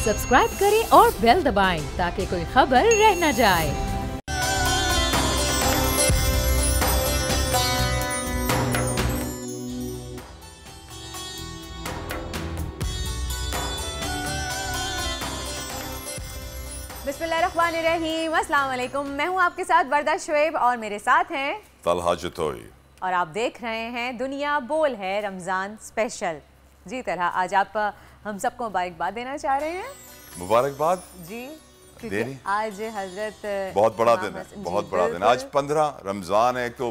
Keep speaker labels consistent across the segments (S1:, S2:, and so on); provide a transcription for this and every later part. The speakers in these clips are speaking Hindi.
S1: सब्सक्राइब करें और बेल दबाएं ताकि कोई खबर रह न जाए।
S2: बिस्मिल्लाहिर्रहमानिर्रहीम, अस्सलाम वालेकुम। मैं हूं आपके साथ वरदा शुएब और मेरे साथ हैं
S3: तलहा जतोई
S2: और आप देख रहे हैं दुनिया बोल है रमज़ान स्पेशल। जी तलहा, आज आप हम सबको मुबारकबाद देना चाह रहे हैं।
S3: मुबारकबाद
S2: जी, क्योंकि आज हजरत
S3: बहुत बड़ा दिन है, बहुत बड़ा दिन। आज 15 रमज़ान है। एक तो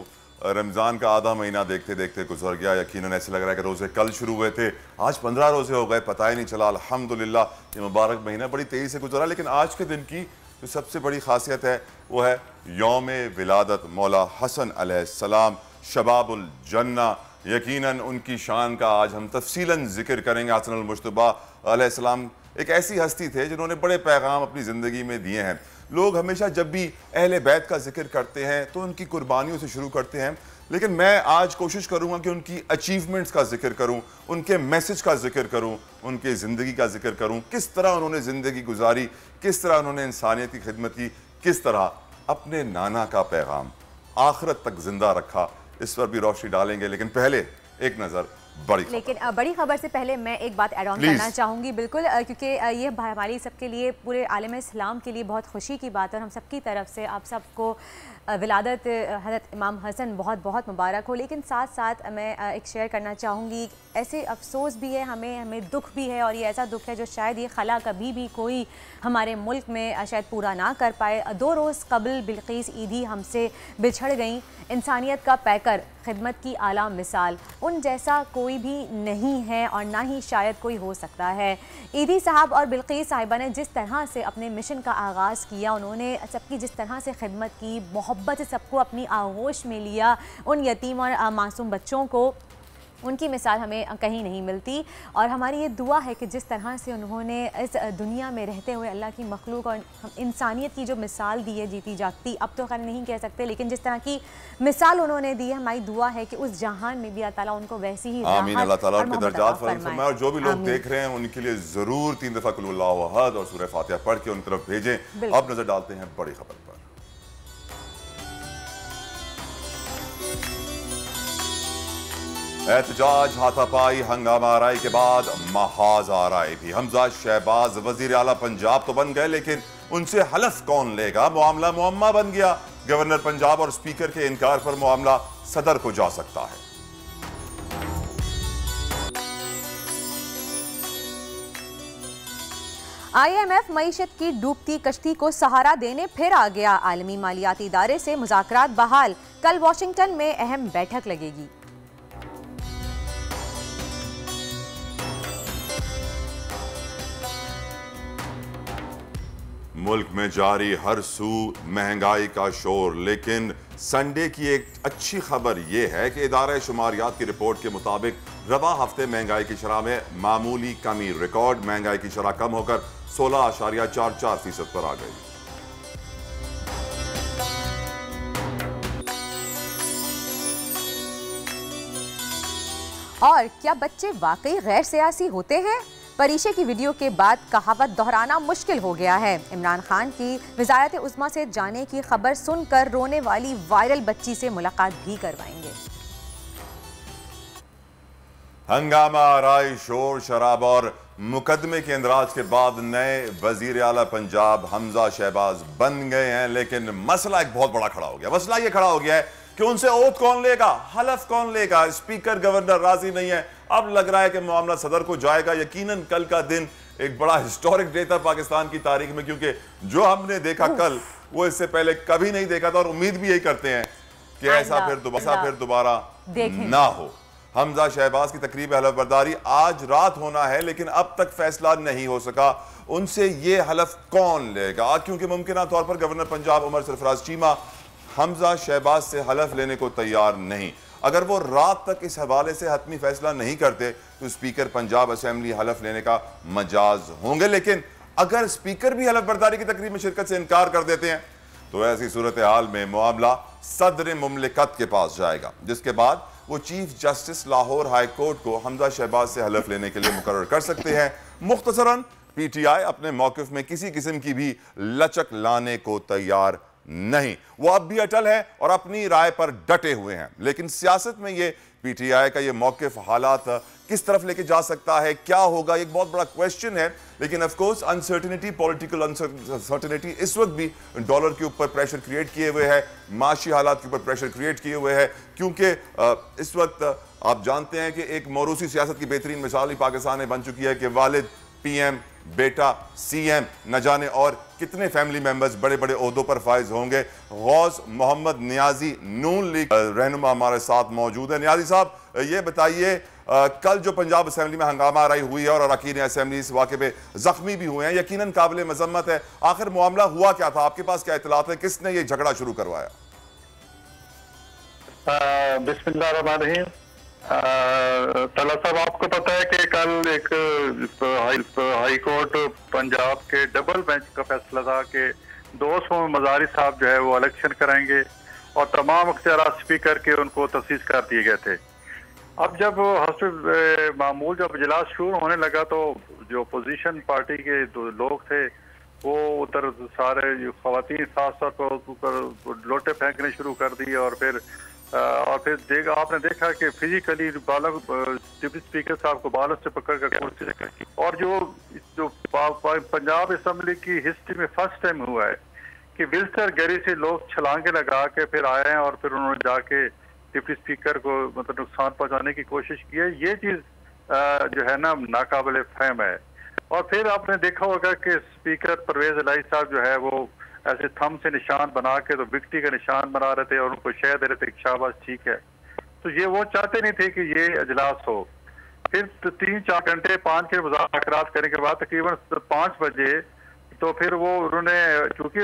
S3: रमज़ान का आधा महीना देखते देखते गुजर गया। यकीनन ऐसे लग रहा है कि रोज़े कल शुरू हुए थे, आज 15 रोज़े हो गए, पता ही नहीं चला। अल्हम्दुलिल्लाह, ये मुबारक महीना बड़ी तेज़ी से गुजरा। लेकिन आज के दिन की जो सबसे बड़ी खासियत है वो है यौम विलादत मौला हसन अलैहिस्सलाम शबाबुल जन्ना। यकीनन उनकी शान का आज हम तफसीलन जिक्र करेंगे। हसन अल मुज्तबा अलैहिस्सलाम एक ऐसी हस्ती थे जिन्होंने बड़े पैगाम अपनी ज़िंदगी में दिए हैं। लोग हमेशा जब भी अहले बैत का जिक्र करते हैं तो उनकी कुर्बानियों से शुरू करते हैं, लेकिन मैं आज कोशिश करूंगा कि उनकी अचीवमेंट्स का जिक्र करूं, उनके मैसेज का जिक्र करूं, उनके ज़िंदगी का जिक्र करूं, किस तरह उन्होंने ज़िंदगी गुजारी, किस तरह उन्होंने इंसानियत की खिदमत की, किस तरह अपने नाना का पैगाम आखिरत तक जिंदा रखा। इस पर भी रोशनी डालेंगे, लेकिन पहले एक नज़र बड़ी खबर से पहले मैं एक बात ऐड ऑन करना चाहूँगी, बिल्कुल, क्योंकि ये हमारी सबके लिए, पूरे आलम इस्लाम के लिए बहुत खुशी की बात है और हम सबकी तरफ से आप सबको विलादत हज़रत इमाम हसन बहुत बहुत मुबारक हो। लेकिन साथ साथ मैं एक शेयर करना चाहूँगी, ऐसे अफसोस भी है, हमें दुख भी है, और ये ऐसा दुख है जो शायद ये खला कभी भी कोई हमारे मुल्क में शायद पूरा ना कर पाए। 2 रोज़ कबल बिल्कीस ईदी हमसे बिछड़ गई। इंसानियत का पैकर, खिदमत की आला मिसाल, उन जैसा कोई भी नहीं है और ना ही शायद कोई हो सकता है। ईदी साहब और बिल्कीस साहिबा ने जिस तरह से अपने मिशन का आगाज़ किया, उन्होंने सबकी जिस तरह से खिदमत की, मोहब्बत से सबको अपनी आगोश में लिया, उन यतीम और मासूम बच्चों को, उनकी मिसाल हमें कहीं नहीं मिलती। और हमारी ये दुआ है कि जिस तरह से उन्होंने इस दुनिया में रहते हुए अल्लाह की मखलूक और इंसानियत की जो मिसाल दी है, जीती जागती, अब तो खैर नहीं कह सकते, लेकिन जिस तरह की मिसाल उन्होंने दी है, हमारी दुआ है कि उस जहान में भी अल्लाह ताला उनको वैसी ही आमीन, अल्लाह ताला उनके दर्जात बुलंद फरमाए। और जो भी लोग देख रहे हैं उनके लिए ज़रूर 3 दफ़ा कुल हुवल्लाहु अहद और सूरह फातिहा पढ़ के उनकी तरफ भेजें। अब नज़र डालते हैं बड़ी खबर पर। एहतजाज, हाथापाई, हंगामा आराई के बाद महाज आराई भी। हमजा शहबाज वजीर आला पंजाब तो बन गए, लेकिन उनसे हलफ कौन लेगा? मामला मुअम्मा बन गया। गवर्नर पंजाब और स्पीकर के इनकार पर मामला सदर को जा सकता है।
S2: IMF मईशत की डूबती कश्ती को सहारा देने फिर आ गया। आलमी मालियाती इदारे से मुज़ाकरात बहाल। कल वाशिंगटन में अहम बैठक लगेगी।
S3: मुल्क में जारी हर सू महंगाई का शोर, लेकिन संडे की एक अच्छी खबर यह है कि इदारा शुमारियात की रिपोर्ट के मुताबिक रवा हफ्ते महंगाई की शरह में मामूली कमी। रिकॉर्ड महंगाई की शरह कम होकर 16.44% पर आ गई।
S2: और क्या बच्चे वाकई गैर सियासी होते हैं? परीक्षे की वीडियो के बाद कहावत दोहराना मुश्किल हो गया है। इमरान खान की वज़ारत उज़्मा से जाने की खबर सुनकर रोने वाली वायरल बच्ची से मुलाकात भी करवाएंगे।
S3: हंगामा, आराई, शोर शराब और मुकदमे के इंदराज के बाद नए वजीर आला पंजाब हमजा शहबाज बन गए हैं, लेकिन मसला एक बहुत बड़ा खड़ा हो गया। मसला ये खड़ा हो गया है कि उनसे ओथ कौन लेगा, हलफ कौन लेगा? स्पीकर गवर्नर राजी नहीं है। अब लग रहा है कि मामला सदर को जाएगा। यकीनन कल का दिन एक बड़ा हिस्टोरिक डे था पाकिस्तान की तारीख में, क्योंकि जो हमने देखा कल वो इससे पहले कभी नहीं देखा था, और उम्मीद भी यही करते हैं कि ऐसा फिर दोबारा ना हो। हमजा शहबाज की तकरीब हलफ बर्दारी आज रात होना है, लेकिन अब तक फैसला नहीं हो सका उनसे ये हलफ कौन लेगा, क्योंकि मुमकिन तौर पर गवर्नर पंजाब उमर सरफराज चीमा हमजा शहबाज से हलफ लेने को तैयार नहीं। अगर वो रात तक इस हवाले से हतमी फैसला नहीं करते तो स्पीकर पंजाब असेंबली हलफ लेने का मजाज होंगे। लेकिन अगर स्पीकर भी हलफ बर्दारी की तकरीब में शिरकत से इनकार कर देते हैं तो ऐसी सूरत हाल में मामला सदर मुमलिकत के पास जाएगा, जिसके बाद वो chief justice Lahore high court को हमजा शहबाज से हलफ लेने के लिए मुकर्रर कर सकते हैं। मुख्तसरन पीटीआई अपने मौकिफ में किसी किस्म की भी लचक लाने को तैयार नहीं। वो अब भी अटल है और अपनी राय पर डटे हुए हैं, लेकिन सियासत में ये पीटीआई का ये मौकिफ हालात किस तरफ लेके जा सकता है, क्या होगा, एक बहुत बड़ा क्वेश्चन है। लेकिन of course uncertainty, political uncertainty इस वक्त भी डॉलर के ऊपर प्रेशर क्रिएट किए हुए है, माशी हालात के ऊपर प्रेशर क्रिएट किए हुए है, क्योंकि इस वक्त आप जानते हैं कि एक मौरूसी सियासत की बेहतरीन मिसाल ही पाकिस्तान में बन चुकी है कि वालिद पीएम, बेटा सीएम, न जाने और कितने फैमिली मेंबर्स बड़े बड़े ओहदों पर फाइज होंगे। गौस मोहम्मद नियाजी नून लीग रहनुमा हमारे साथ मौजूद है। नियाजी साहब, ये बताइए, कल जो पंजाब असेंबली में हंगामा आराई हुई है और अरकान असेंबली इस वाक़े पे जख्मी भी हुए हैं, यकीनन काबिल मजम्मत है। आखिर मामला हुआ क्या था, आपके पास क्या इत्तलात है, किसने ये झगड़ा शुरू करवाया?
S4: बिस्मिल्लाहिर्रहमानिर्रहीम। तला साहब, आपको पता है कि कल एक हाई कोर्ट पंजाब के डबल बेंच का फैसला था कि 200 मजारी साहब जो है वो इलेक्शन कराएंगे और तमाम अख्तियारात स्पीकर के उनको तसीस कर दिए गए थे। अब जब मामूल जब इजलास शुरू होने लगा तो जो अपोजिशन पार्टी के लोग थे वो उधर सारे जो खवातीन खास तौर पर लोटे फेंकने शुरू कर दिए और फिर आपने देखा कि फिजिकली डिप्टी स्पीकर साहब को बालों से पकड़ कर कुर्सी से, और जो पंजाब असेंबली की हिस्ट्री में फर्स्ट टाइम हुआ है कि व्हीलचेयर गैरी से लोग छलांगे लगा के फिर आए हैं और फिर उन्होंने जाके डिप्टी स्पीकर को मतलब नुकसान पहुंचाने की कोशिश की है। ये चीज जो है ना नाकाबिल फहम है। और फिर आपने देखा होगा कि स्पीकर परवेज इलाही साहब जो है वो ऐसे थम से निशान बना के तो विक्टी का निशान बना रहे थे और उनको शह दे रहे थे, शाबाश ठीक है। तो ये वो चाहते नहीं थे कि ये इजलास हो। फिर 3-4 घंटे 5 के मुज़ाकरात करने के बाद तकरीबन 5 बजे तो फिर वो उन्होंने चूंकि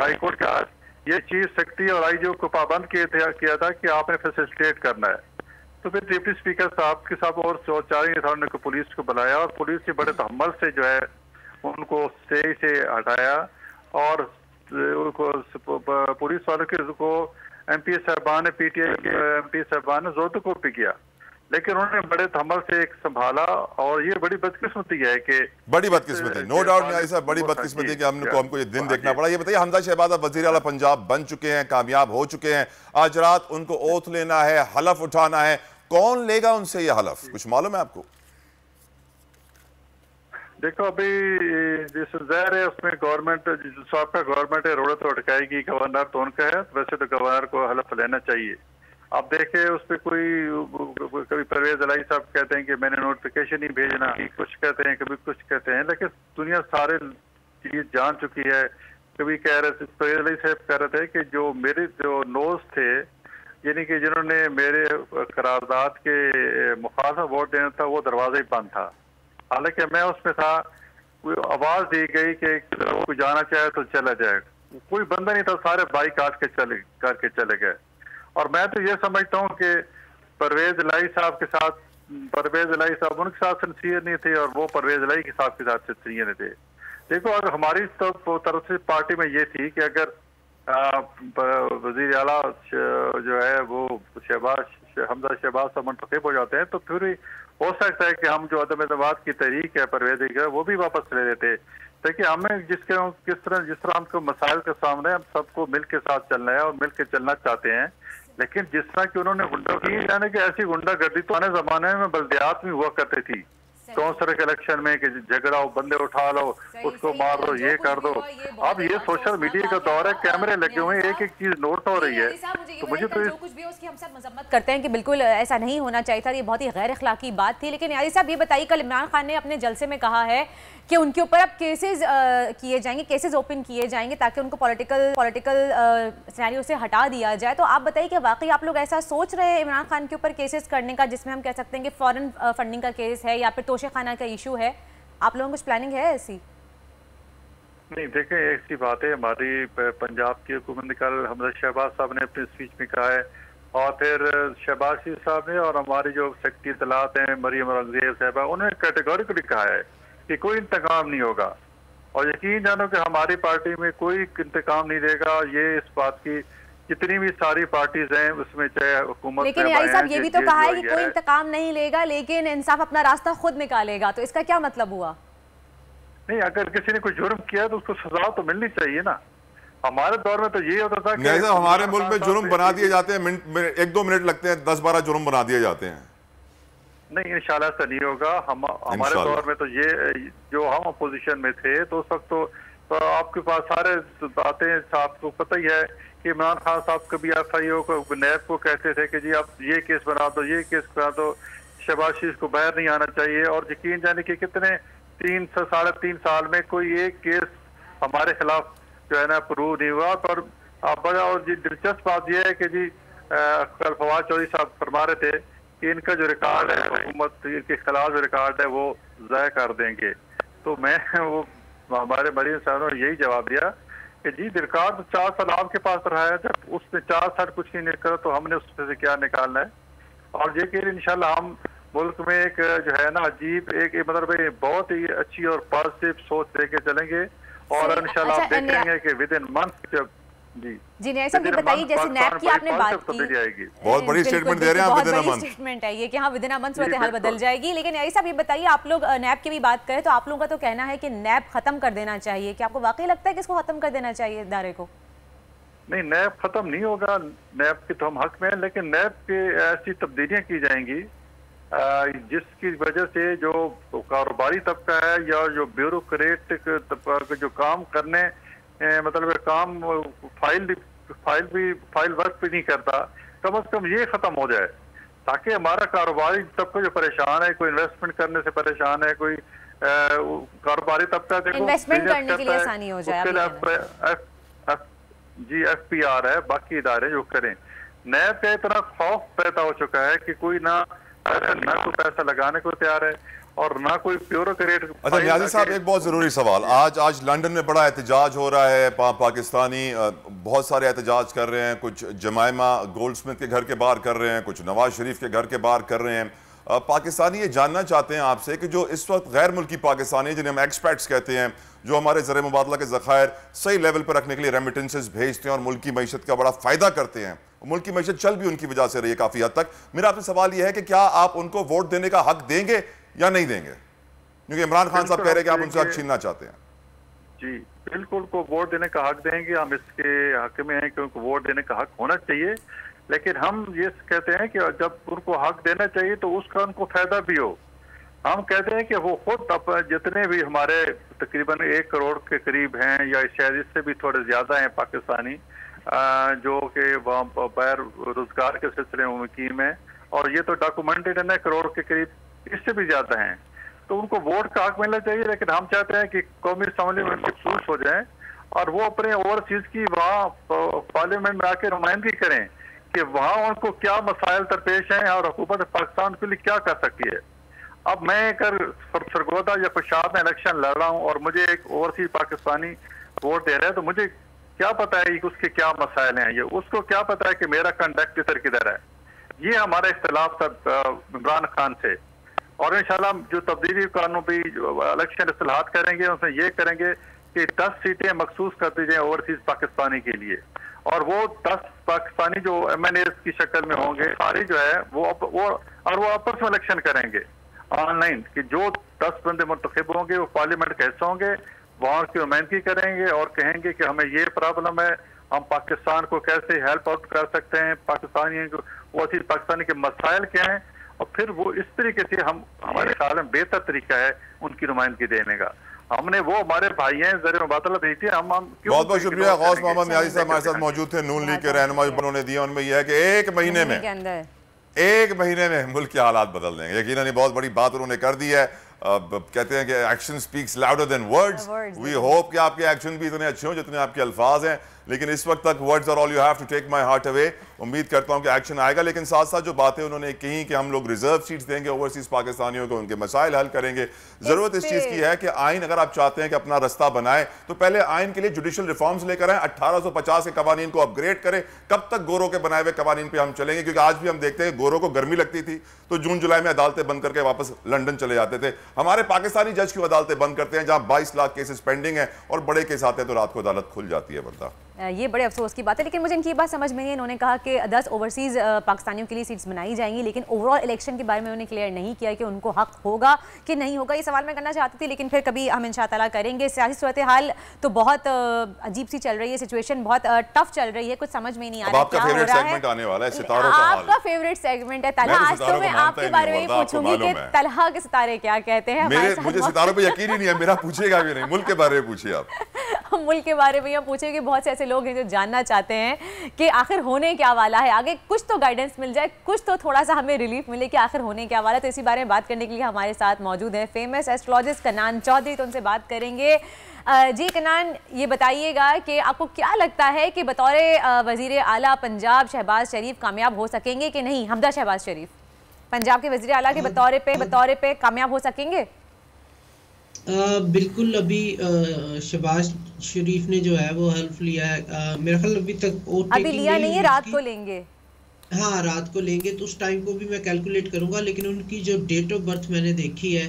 S4: हाईकोर्ट का ये चीफ सेक्रेटरी और आईजी को पाबंद किया था कि आपने फैसिलिटेट करना है, तो फिर डिप्टी स्पीकर साहब के साथ और 4 उन्होंने पुलिस को बुलाया और पुलिस के बड़े तहम्मुल से जो है उनको स्टेज से हटाया और पुलिस वालों को एमपी साहबान ने पीटीआई के एमपी साहबान ने जोर को भी किया, लेकिन उन्होंने बड़े तहम्मुल से एक संभाला। और ये बड़ी बदकिस्मती है कि
S3: बड़ी बदकिस्मती, नो डाउट नहीं साहब, बड़ी बदकिस्मती कि हमको ये दिन देखना पड़ा। ये बताइए, हमजा शहबाज वज़ीर आला पंजाब बन चुके हैं, कामयाब हो चुके हैं, आज रात उनको ओथ लेना है, हलफ उठाना है, कौन लेगा उनसे ये हलफ, कुछ मालूम है आपको?
S4: देखो, अभी जिस ज़ाहिर है उसमें गवर्नमेंट सबका गवर्नमेंट है रोड तो अटकाएगी, गवर्नर तो उनका है, वैसे तो गवर्नर को हलफ लेना चाहिए। आप देखे उस पर कभी परवेज इलाही साहब कहते हैं कि मैंने नोटिफिकेशन ही भेजना, कुछ कहते हैं, कभी कुछ कहते हैं, लेकिन दुनिया सारे चीज जान चुकी है। कभी कह रहे थे परवेज इलाही साहब कह रहे थे कि जो मेरे जो नोज थे, यानी कि जिन्होंने मेरे करारदाद के मुखालफत वोट देना था, वो दरवाजा ही बंद था। हालांकि मैं उसमें था, कोई आवाज दी गई कि कोई जाना चाहे तो चला जाए, कोई बंदा नहीं था, सारे बाइक काट के चले गए। और मैं तो ये समझता हूँ कि परवेज इलाही साहब के साथ, परवेज इलाही साहब उनके साथ सिंसियर नहीं थे और वो परवेज इलाही के साथ सिंसियर नहीं थे। देखो, अगर हमारी तरफ से पार्टी में ये थी कि अगर वजीर आला जो है वो हमजा शहबाज साहब मुंतखब हो जाते हैं तो फिर हो सकता है कि हम जो अदम एतमाद की तहरीक है परवेज है वो भी वापस ले लेते। देखिए, हमें जिस तरह हमको मसाइल के सामने हम सबको मिल के साथ चलना है और मिल के चलना चाहते हैं, लेकिन जिस तरह की उन्होंने गुंडागर्दी, यानी कि ऐसी गुंडागर्दी तो आने जमाने में बल्दियात में हुआ करती थी, कौंसलर के इलेक्शन में कि झगड़ा हो, बंदे उठा लो, उसको मार दो, ये कर दो। अब ये सोशल मीडिया का दौर है, कैमरे लगे हुए हैं, एक एक चीज नोट हो रही है। तो मुझे तो
S2: जो कुछ भी उसकी हम सब मजम्मत करते हैं कि बिल्कुल ऐसा नहीं होना चाहिए था, ये बहुत ही गैर अखलाकी बात थी। लेकिन यारी साहब, ये बताइए, कल इमरान खान ने अपने जलसे में कहा है कि उनके ऊपर अब केसेस किए जाएंगे, केसेस ओपन किए जाएंगे ताकि उनको पॉलिटिकल सिनेरियो से हटा दिया जाए। तो आप बताइए कि वाकई आप लोग ऐसा सोच रहे हैं इमरान खान के ऊपर केसेस करने का, जिसमें हम कह सकते हैं कि फॉरेन फंडिंग का केस है या फिर तोशे खाना का इशू है? आप लोगों को कुछ प्लानिंग है ऐसी?
S4: नहीं, देखें, ऐसी बात है, हमारी पंजाब की हुकूमत ने कल हमजा शहबाज साहब ने अपनी स्पीच में कहा है और फिर शहबाज शरीफ साहब ने और हमारी जो सेक्रेटरी इत्तलात हैं मरियम औरंगजेब साहबा, उन्होंने कैटेगोरिकली कहा है कि कोई इंतकाम नहीं होगा और यकीन जानो कि हमारी पार्टी में कोई इंतकाम नहीं देगा। ये इस बात की जितनी भी सारी पार्टीज हैं उसमें चाहे हुकूमत,
S2: लेकिन यारी साहब ये भी तो कहा है कि कोई इंतकाम नहीं लेगा लेकिन इंसाफ अपना रास्ता खुद निकालेगा, तो इसका क्या मतलब हुआ?
S4: नहीं, अगर किसी ने कोई जुर्म किया तो उसको सजा तो मिलनी चाहिए ना। हमारे दौर में तो ये होता था कि
S3: हमारे मुल्क में जुर्म बना दिए जाते हैं, 1-2 मिनट लगते हैं, 10-12 जुर्म बना दिए जाते हैं।
S4: नहीं, इंशाल्लाह से नहीं होगा। हमारे दौर में तो ये, जो हम अपोजिशन में थे तो उस वक्त तो आपके पास सारे बातें, आपको पता ही है कि इमरान खान साहब कभी FIO को, नैब को कहते थे कि जी आप ये केस बना दो, ये केस बना दो, शहबाज शरीफ को बाहर नहीं आना चाहिए। और यकीन जाने कि कितने 3 से 3.5 साल में कोई एक केस हमारे खिलाफ जो है ना प्रूव नहीं हुआ। पर बड़ा और जी दिलचस्प बात यह है कि जी कल फवाद चौधरी साहब फरमा रहे थे कि इनका जो रिकॉर्ड है, हुकूमत के खिलाफ जो रिकॉर्ड है वो ज़ाय कर देंगे। तो मैं वो हमारे बड़ी इंसानों ने यही जवाब दिया कि जी रिकॉर्ड तो 4 साल आपके पास रहा है, जब उसने 4 साल कुछ नहीं निकला तो हमने उसमें से क्या निकालना है। और ये कि इंशाल्लाह हम मुल्क में एक जो है ना अजीब एक मतलब बहुत ही अच्छी और पॉजिटिव सोच लेके चलेंगे और इंशाल्लाह आप देखेंगे कि विद इन मंथ जब
S2: जी न्याय साहब ये बताइए, जैसे नैब की आपने बात की,
S3: बहुत बड़ी स्टेटमेंट दे रहे हैं,
S2: बहुत बड़ी स्टेटमेंट है ये कि हाँ विद इन अ मंथ सूरत हाल बदल जाएगी। लेकिन न्याय साहब ये बताइए, आप लोग नैब की भी बात करें तो आप लोगों का तो कहना है कि नैब खत्म कर देना चाहिए, क्या आपको वाकई लगता है कि इसको खत्म कर देना चाहिए इदारे को?
S4: नहीं, नैब खत्म नहीं होगा, नैब के तो हम हक में हैं, लेकिन नैब के ऐसी तब्दीलियां की जाएंगी जिसकी वजह से जो कारोबारी तबका है या जो ब्यूरोक्रेटिक तबका जो काम करने मतलब काम फाइल वर्क भी नहीं करता, कम से कम ये खत्म हो जाए ताकि हमारा कारोबारी तबका जो परेशान है, कोई इन्वेस्टमेंट करने से परेशान है, कोई कारोबारी तबका देखो
S2: इन्वेस्टमेंट करने के लिए आसानी हो जाए।
S4: जी FPR है, बाकी इदारे जो करें। नैब का इतना खौफ पैदा हो चुका है कि कोई ना कोई पैसा लगाने को तैयार है और ना कोई ब्यूरोक्रेट।
S3: अच्छा नियाज़ी साहब, एक बहुत ज़रूरी सवाल, आज लंदन में बड़ा एहतजाज हो रहा है, पाकिस्तानी बहुत सारे एहतजाज कर रहे हैं, कुछ जमाइमा गोल्डस्मिथ के घर के बाहर कर रहे हैं, कुछ नवाज शरीफ के घर के बाहर कर रहे हैं। पाकिस्तानी ये जानना चाहते हैं आपसे कि जो इस वक्त गैर मुल्की पाकिस्तानी जिन्हें हम एक्सपर्ट्स कहते हैं, जो हमारे ज़र मुबादला के ज़खायर सही लेवल पर रखने के लिए रेमिटेंसेस भेजते हैं और मुल्क की मईशत का बड़ा फ़ायदा करते हैं, मुल्क की मईशत चल भी उनकी वजह से रही है काफ़ी हद तक। मेरा आपसे सवाल यह है कि क्या आप उनको वोट देने का हक देंगे या नहीं देंगे, क्योंकि इमरान खान साहब कह रहे हैं कि आप उनसे हक छीनना चाहते हैं?
S4: जी बिल्कुल, को वोट देने का हक देंगे, हम इसके हक में हैं कि उनको वोट देने का हक होना चाहिए। लेकिन हम ये कहते हैं कि जब उनको हक देना चाहिए तो उसका उनको फायदा भी हो। हम कहते हैं कि वो खुद जितने भी हमारे तकरीबन 1 करोड़ के करीब हैं या शायद इससे भी थोड़े ज्यादा हैं पाकिस्तानी जो कि वहाँ बैर रोजगार के सिलसिले में मुकीम है, और ये तो डॉक्यूमेंटेड है ना, करोड़ के करीब, इससे भी ज्यादा हैं, तो उनको वोट का हक मिलना चाहिए। लेकिन हम चाहते हैं कि कौमी असम्बली में मखसूस हो जाए और वो अपने ओवरसीज की वहाँ पार्लियामेंट में आके नुमाइंदगी करें कि वहाँ उनको क्या मसाइल दरपेश हैं और हुकूमत पाकिस्तान के लिए क्या कर सकती है। अब मैं अगर सरगोदा या पेशावर में इलेक्शन लड़ रहा हूँ और मुझे एक ओवरसीज पाकिस्तानी वोट दे रहा है, तो मुझे क्या पता है कि उसके क्या मसाइल हैं, ये उसको क्या पता है कि मेरा कंडक्ट इधर किधर है। ये हमारा इख्तलाफ था इमरान खान से। और इंशाल्लाह जो तब्दीली कानून भी इलेक्शन इस्लाहात करेंगे उसमें ये करेंगे कि 10 सीटें मखसूस कर दी जाए ओवरसीज पाकिस्तानी के लिए, और वो 10 पाकिस्तानी जो MNAs की शक्ल में होंगे सारी जो है वो आपस में इलेक्शन करेंगे ऑनलाइन, कि जो 10 बंदे मुंतखब होंगे वो पार्लियामेंट के हिस्से होंगे, वहाँ की नुमाइंदगी करेंगे और कहेंगे कि हमें ये प्रॉब्लम है, हम पाकिस्तान को कैसे हेल्प आउट कर सकते हैं, पाकिस्तानी के मसाइल क्या हैं, और फिर वो इस तरीके से हमारे ख्याल में बेहतर तरीका है उनकी नुमाइंदगी देने का। हमने वो हमारे भाई हैं ज़र मुबादला भेजते हैं, हम
S3: बहुत बहुत शुक्रिया। गौस मोहम्मद नियाज़ी साहब हमारे साथ मौजूद थे, नून लीग के रहनुमा उन्होंने दिया, उनमें यह है कि एक महीने में मुल्क के हालात बदल देंगे। यकीनन ये बहुत बड़ी बात उन्होंने कर दी है। कहते हैं कि action speaks louder than words. We hope कि आपके एक्शन भी इतने अच्छे हों जितने आपके अल्फाज हैं, लेकिन इस वक्त तक words are all you have to take my heart away. उम्मीद करता हूं कि एक्शन आएगा, लेकिन साथ साथ जो बातें उन्होंने कही कि हम लोग रिजर्व सीट्स देंगे ओवरसीज पाकिस्तानियों को, उनके मसाइल हल करेंगे। जरूरत इस चीज़ की है कि आइन अगर आप चाहते हैं कि अपना रास्ता बनाए तो पहले आइन के लिए जुडिशल रिफॉर्म्स लेकर आए, 1850 के कवानीन को अपग्रेड करें। कब तक गोरों के बनाए हुए कवानीन पर हम चलेंगे? क्योंकि आज भी हम देखते हैं गोरों को गर्मी लगती थी तो जून जुलाई में अदालतें बंद करके वापस लंदन चले जाते थे। हमारे पाकिस्तानी जज क्यों अदालतें बंद करते हैं जहां 22 लाख केसेस पेंडिंग है, और बड़े केस आते हैं तो रात को अदालत खुल जाती है। वर्दा
S2: ये बड़े अफसोस की बात है, लेकिन मुझे इनकी बात समझ में नहीं है। इन्होंने कहा कि 10 ओवरसीज़ पाकिस्तानियों के लिए सीट्स बनाई जाएंगी, लेकिन ओवरऑल इलेक्शन के बारे में उन्होंने क्लियर नहीं किया कि उनको हक होगा कि नहीं होगा। ये सवाल मैं करना चाहती थी, लेकिन फिर कभी हम इंशाअल्लाह करेंगे। सियासी सूरत हाल तो बहुत अजीब सी चल रही है, सिचुएशन बहुत टफ चल रही है, कुछ समझ में नहीं आ रहा है क्या हो रहा है। आपका फेवरेट सेगमेंट है तलहा। आज तो मैं आपके बारे में पूछूंगी कि तलहा के सितारे क्या कहते हैं।
S3: मुझे सितारों पे यकीन ही नहीं है, मेरा पूछेगा भी नहीं। मुल्क के बारे में पूछिए आप।
S2: मुल्क के बारे में पूछेंगे। बहुत से ऐसे लोग हैं जो जानना चाहते हैं कि आखिर होने क्या वाला है, आगे कुछ तो गाइडेंस मिल जाए, कुछ तो थोड़ा सा हमें रिलीफ मिले कि आखिर होने क्या वाला है। तो इसी बारे में बात करने के लिए हमारे साथ मौजूद है फेमस एस्ट्रोलॉजिस्ट कनान चौधरी। तो उनसे बात करेंगे। जी कनान, ये बताइएगा कि आपको क्या लगता है कि बतौर वजीर आला पंजाब शहबाज शरीफ कामयाब हो सकेंगे कि नहीं? हमजा शहबाज शरीफ पंजाब के वजीर आला के बतौर पे कामयाब हो सकेंगे?
S5: बिल्कुल। अभी शहबाज शरीफ ने जो है वो हल्फ लिया है। मेरा ख्याल अभी तक
S2: अभी लिया नहीं है, रात को लेंगे।
S5: हाँ, रात को लेंगे, तो उस टाइम को भी मैं कैलकुलेट करूंगा। लेकिन उनकी जो डेट ऑफ बर्थ मैंने देखी है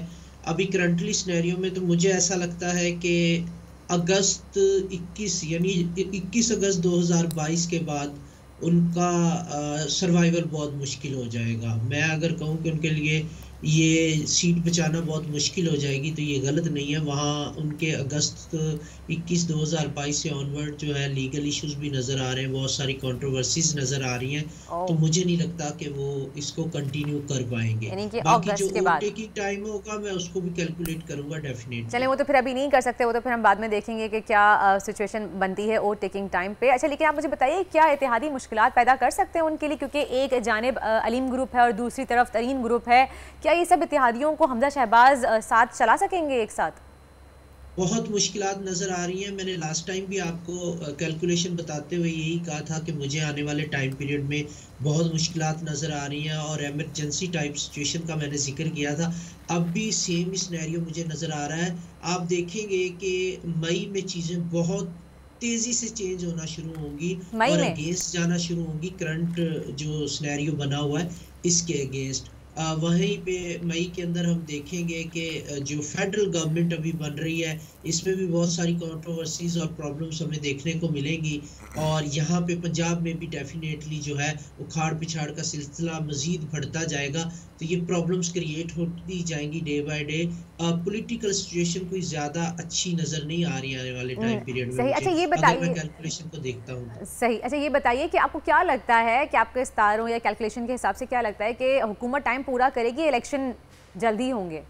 S5: अभी करंटली सिनेरियो में, तो मुझे ऐसा लगता है कि अगस्त 21 यानी 21 अगस्त 2022 के बाद उनका सर्वाइवल बहुत मुश्किल हो जाएगा। मैं अगर कहूँ कि उनके लिए ये सीट बचाना बहुत मुश्किल हो जाएगी तो ये गलत नहीं है। वहाँ उनके अगस्त 21 2022 से ऑनवर्ड जो है लीगल इश्यूज भी नज़र आ रहे हैं, बहुत सारी कंट्रोवर्सीज नज़र आ रही हैं। तो मुझे नहीं लगता कि वो इसको कंटिन्यू कर पाएंगे। बाकी जो टेकिंग टाइम होगा मैं उसको भी कैलकुलेट करूंगा डेफिनेटली।
S2: चलें, वो तो फिर अभी नहीं कर सकते, वो तो फिर हम बाद में देखेंगे कि क्या सिचुएशन बनती है और टेकिंग टाइम पे। अच्छा, लेकिन आप मुझे बताइए क्या इत्तेहादी मुश्किलात पैदा कर सकते हैं उनके लिए, क्योंकि एक जानिब अलीम ग्रुप है और दूसरी तरफ तरीन ग्रुप है। क्या ये सब इत्तेहादियों को हमजा शहबाज साथ चला सकेंगे एक साथ?
S5: बहुत मुश्किलात नज़र आ रही हैं। मैंने लास्ट टाइम भी आपको कैलकुलेशन बताते हुए यही कहा था कि मुझे आने वाले टाइम पीरियड में बहुत मुश्किलात नज़र आ रही हैं और एमरजेंसी टाइप सिचुएशन का मैंने जिक्र किया था। अब भी सेम सिनेरियो मुझे नज़र आ रहा है। आप देखेंगे कि मई में चीज़ें बहुत तेज़ी से चेंज होना शुरू होंगी और अगेंस्ट जाना शुरू होंगी करंट जो सिनेरियो बना हुआ है इसके अगेंस्ट। वहीं पे मई के अंदर हम देखेंगे कि जो फेडरल गवर्नमेंट अभी बन रही है इसमें भी बहुत सारी कंट्रोवर्सीज और प्रॉब्लम्स हमें देखने को मिलेंगी। और यहाँ पे पंजाब में भी डेफिनेटली जो है उखाड़ पिछाड़ का सिलसिला मज़ीद बढ़ता जाएगा। तो ये प्रॉब्लम्स क्रिएट होती जाएंगी day by day. Political situation कोई ज़्यादा अच्छी नज़र नहीं आ रही आने वाले टाइम पीरियड में।
S2: अच्छा, ये बताइए,
S5: मैं कैलकुलेशन को देखता हूँ।
S2: सही। अच्छा, ये बताइए कि आपको क्या लगता है कि आपके सितारों या कैलकुलेशन के हिसाब से क्या लगता है कि हुकूमत टाइम पूरा करेगी, इलेक्शन जल्दी होंगे?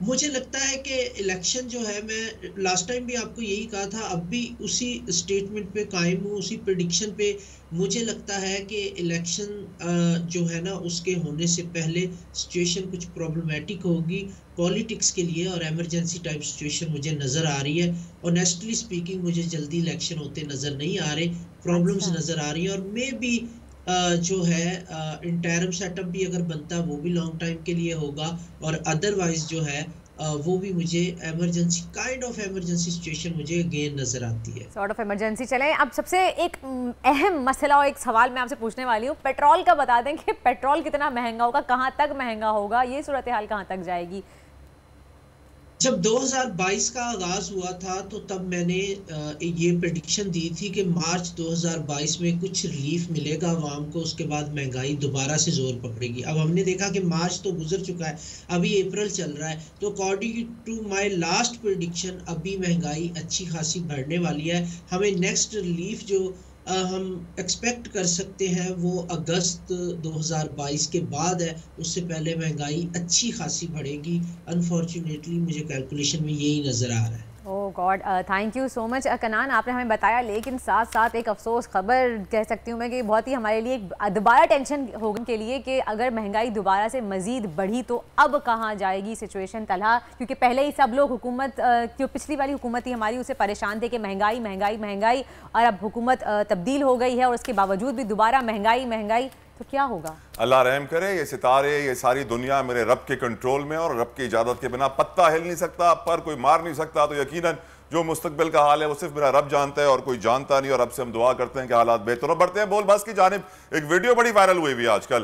S5: मुझे लगता है कि इलेक्शन जो है, मैं लास्ट टाइम भी आपको यही कहा था, अब भी उसी स्टेटमेंट पे कायम हूँ, उसी प्रेडिक्शन पे। मुझे लगता है कि इलेक्शन जो है ना उसके होने से पहले सिचुएशन कुछ प्रॉब्लमेटिक होगी पॉलिटिक्स के लिए और इमरजेंसी टाइप सिचुएशन मुझे नज़र आ रही है। ऑनेस्टली स्पीकिंग मुझे जल्दी इलेक्शन होते नज़र नहीं आ रहे, प्रॉब्लम्स नज़र आ रही है। और मे बी जो है इंटरम सेटअप भी अगर बनता है वो भी लॉन्ग टाइम के लिए होगा और अदरवाइज जो है वो भी मुझे emergency kind of emergency situation मुझे अगेन नजर आती है।
S2: Sort of emergency. चलें, अब सबसे एक अहम मसला और एक सवाल मैं आपसे पूछने वाली हूँ। पेट्रोल का बता दें कि पेट्रोल कितना महंगा होगा, कहाँ तक महंगा होगा, ये सूरत हाल कहाँ तक जाएगी?
S5: जब 2022 का आगाज हुआ था तो तब मैंने ये प्रेडिक्शन दी थी कि मार्च 2022 में कुछ रिलीफ मिलेगा आवाम को, उसके बाद महंगाई दोबारा से जोर पकड़ेगी। अब हमने देखा कि मार्च तो गुजर चुका है, अभी अप्रैल चल रहा है, तो according to my last prediction अभी महंगाई अच्छी खासी बढ़ने वाली है। हमें नेक्स्ट रिलीफ जो हम एक्सपेक्ट कर सकते हैं वो अगस्त 2022 के बाद है, उससे पहले महंगाई अच्छी खासी बढ़ेगी। अनफॉर्चुनेटली मुझे कैलकुलेशन में यही नज़र आ रहा है।
S2: Oh God, thank you so much Kanan, आपने हमें बताया। लेकिन साथ साथ एक अफसोस खबर कह सकती हूँ मैं कि बहुत ही हमारे लिए दोबारा टेंशन होगी के लिए कि अगर महंगाई दोबारा से मज़ीद बढ़ी तो अब कहाँ जाएगी सिचुएशन तलहा, क्योंकि पहले ही सब लोग हुकूमत जो पिछली वाली हुकूमत थी हमारी उससे परेशान थे कि महंगाई महंगाई महंगाई, और अब हुकूमत तब्दील हो गई है और उसके बावजूद भी दोबारा महंगाई महंगाई, तो क्या होगा?
S3: अल्लाह रहम करे। ये सितारे, ये सारी दुनिया मेरे रब के कंट्रोल में और रब की इजाज़त के बिना पत्ता हिल नहीं सकता, पर कोई मार नहीं सकता। तो यकीनन जो मुस्तकबिल का हाल है वो सिर्फ मेरा रब जानता है और कोई जानता नहीं। और रब से हम दुआ करते हैं कि हालात बेहतर हो। बढ़ते हैं बोल बस की जानिब। एक वीडियो बड़ी वायरल हुई हुई है आजकल,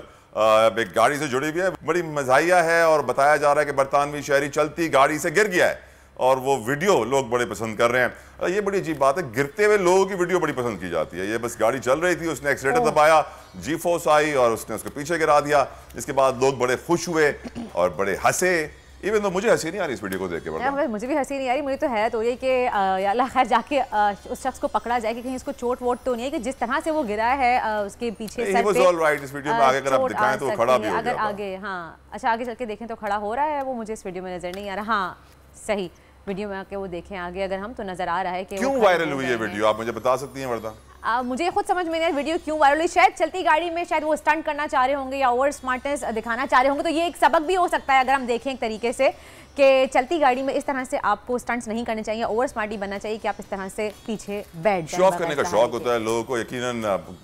S3: एक गाड़ी से जुड़ी हुई है, बड़ी मज़ाहिया है और बताया जा रहा है कि बरतानवी शहरी चलती गाड़ी से गिर गया है और वो वीडियो लोग बड़े पसंद कर रहे हैं। ये बड़ी अजीब बात है, गिरते हुए लोगों की वीडियो बड़ी पसंद की जाती है। ये बस गाड़ी चल रही थी, उसने एक्सीलेटर दबाया, जी फोर्स आई और उसने उसको पीछे गिरा दिया। इसके बाद लोग बड़े खुश हुए और बड़े हंसे। इवन तो मुझे हंसी नहीं आ रही इस वीडियो को देख के।
S2: मुझे भी हंसी नहीं आ रही। मुझे तो हैरत हो रही है कि अल्लाह खैर जाके उस शख्स को पकड़ा जाए कि कहीं इसको चोट वोट तो नहीं है, कि जिस तरह से वो गिरा है उसके पीछे सर पे।
S3: इस वीडियो में आगे अगर आप दिखाएं तो खड़ा भी हो
S2: अगर आगे, हाँ अच्छा आगे चल के देखें तो खड़ा हो रहा है वो, मुझे इस वीडियो में नजर नहीं आ रहा। हाँ सही, वीडियो में आके वो देखें आगे अगर हम, तो नजर आ रहा है कि
S3: क्यों वायरल हुई ये वीडियो, आप मुझे बता सकती हैं वर्दा?
S2: मुझे खुद समझ में नहीं आया वीडियो क्यों वायरल हुई। शायद चलती गाड़ी में शायद वो स्टंट करना चाह रहे होंगे या ओवर स्मार्टनेस दिखाना चाह रहे होंगे। तो ये एक सबक भी हो सकता है अगर हम देखें एक तरीके से कि चलती गाड़ी में इस तरह से आपको स्टंट्स नहीं करने चाहिए, ओवर स्मार्ट ही बनना चाहिए कि आप इस तरह से पीछे बैठ जाएं।
S3: शो ऑफ करने का शौक होता है लोगों को। यकीनन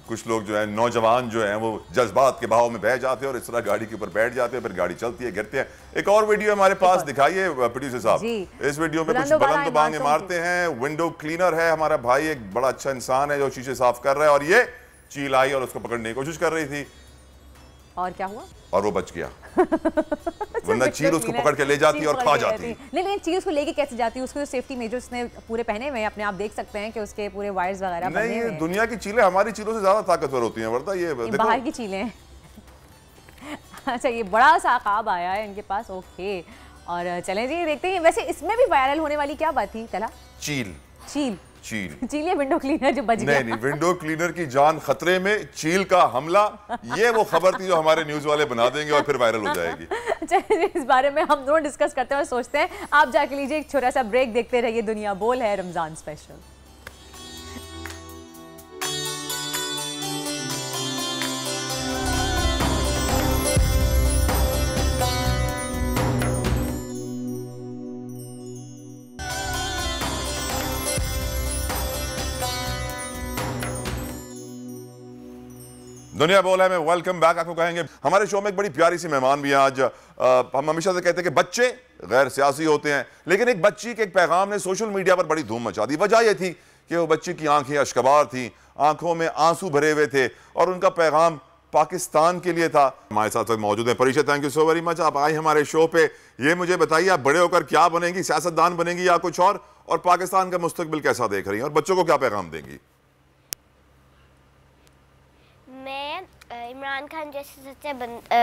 S3: कुछ लोग जो है, नौजवान जो हैं, वो जज्बात के बहाव में बह जाते हैं और इस तरह गाड़ी के ऊपर बैठ जाते हैं, फिर गाड़ी चलती है, गिरते हैं। एक और वीडियो हमारे पास दिखाइए प्रोड्यूसर साहब। इस वीडियो में कुछ बुलंद बांग इमारतें हैं, विंडो क्लीनर है हमारा भाई, एक बड़ा अच्छा इंसान है जो शीशे साफ कर रहा है, और ये चील आई और उसको पकड़ने की कोशिश कर रही थी।
S2: और क्या हुआ?
S3: और वो बच गया। वरना चील उसको पकड़ के ले जाती और खा जाती।
S2: लेकिन चील उसको लेके कैसे जाती है? उसको जो सेफ्टी मेजर्स ने पूरे पहने हुए हैं अपने, आप देख सकते हैं कि उसके पूरे वायर्स वगैरह बने हुए हैं।
S3: दुनिया की चीलें हमारी चीलों से ज्यादा ताकतवर होती हैं वर्दा। ये
S2: बाहर की चीलें। अच्छा, ये बड़ा सा अकाब आया है इनके पास। ओके, और चलें जी देखते हैं। वैसे इसमें भी वायरल होने वाली क्या बात थी तला?
S3: चील
S2: चील या विंडो क्लीनर जो बच गया?
S3: नहीं, विंडो क्लीनर की जान खतरे में, चील का हमला, ये वो खबर थी जो हमारे न्यूज वाले बना देंगे और फिर वायरल हो जाएगी।
S2: चलिए इस बारे में हम दोनों डिस्कस करते हैं और सोचते हैं। आप जाके लीजिए एक छोटा सा ब्रेक, देखते रहिए दुनिया बोल है रमजान स्पेशल।
S3: दुनिया बोल है में वेलकम बैक आपको कहेंगे। हमारे शो में एक बड़ी प्यारी सी मेहमान भी है आज। हम हमेशा से कहते हैं कि बच्चे गैर सियासी होते हैं, लेकिन एक बच्ची के एक पैगाम ने सोशल मीडिया पर बड़ी धूम मचा दी। वजह यह थी कि वो बच्ची की आंखें अश्कबार थी, आंखों में आंसू भरे हुए थे और उनका पैगाम पाकिस्तान के लिए था। हमारे साथ मौजूद है परीक्षा, thank you so very much, आप आई हमारे शो पे। ये मुझे बताइए, आप बड़े होकर क्या बनेंगी, सियासतदान बनेंगी या कुछ और पाकिस्तान का मुस्तकबिल कैसा देख रही हैं और बच्चों को क्या पैगाम देंगी?
S6: मैं इमरान खान जैसे सच्चा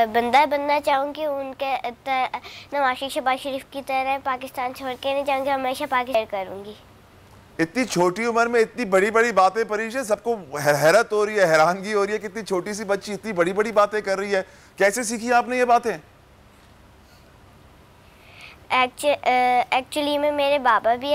S6: बंदा बनना चाहूँगी, उनके नवाज शहबाज शरीफ की तरह पाकिस्तान छोड़ के नहीं जाऊँगी, हमेशा पाकिस्तान करूँगी।
S3: इतनी छोटी उम्र में इतनी बड़ी बड़ी बातें परीक्षा, सबको हैरत हो रही है, हैरानगी हो रही है कि इतनी छोटी सी बच्ची इतनी बड़ी बड़ी बातें कर रही है। कैसे सीखी आपने ये बातें?
S6: एक्चुअली में मेरे बाबा भी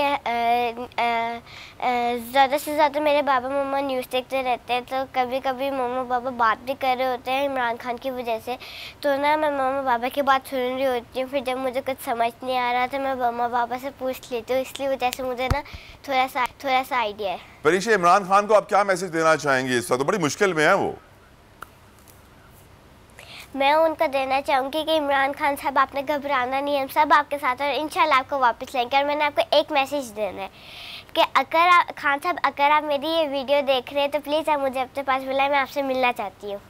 S6: ज़्यादा से ज़्यादा मेरे बाबा मम्मा न्यूज़ देखते रहते हैं, तो कभी कभी मम्मा पापा बात भी कर रहे होते हैं इमरान खान की वजह से, तो ना मैं मम्मा पापा की बात सुन रही होती हूँ। फिर जब मुझे कुछ समझ नहीं आ रहा तो मैं मम्मा पापा से पूछ लेती हूँ, इसलिए वजह से मुझे ना थोड़ा सा आइडिया है।
S3: परीक्षा, इमरान खान को आप क्या मैसेज देना चाहेंगी? इस वक्त तो बड़ी मुश्किल में है वो।
S6: मैं उनको देना चाहूँगी कि इमरान खान साहब, आपने घबराना नहीं है, हम सब आपके साथ हैं और इंशाल्लाह आपको वापस लाएंगे। और मैंने आपको एक मैसेज देना है कि खान साहब, अगर आप मेरी ये वीडियो देख रहे हैं तो प्लीज़ आप मुझे अपने पास बुलाएं, मैं आपसे मिलना चाहती हूँ।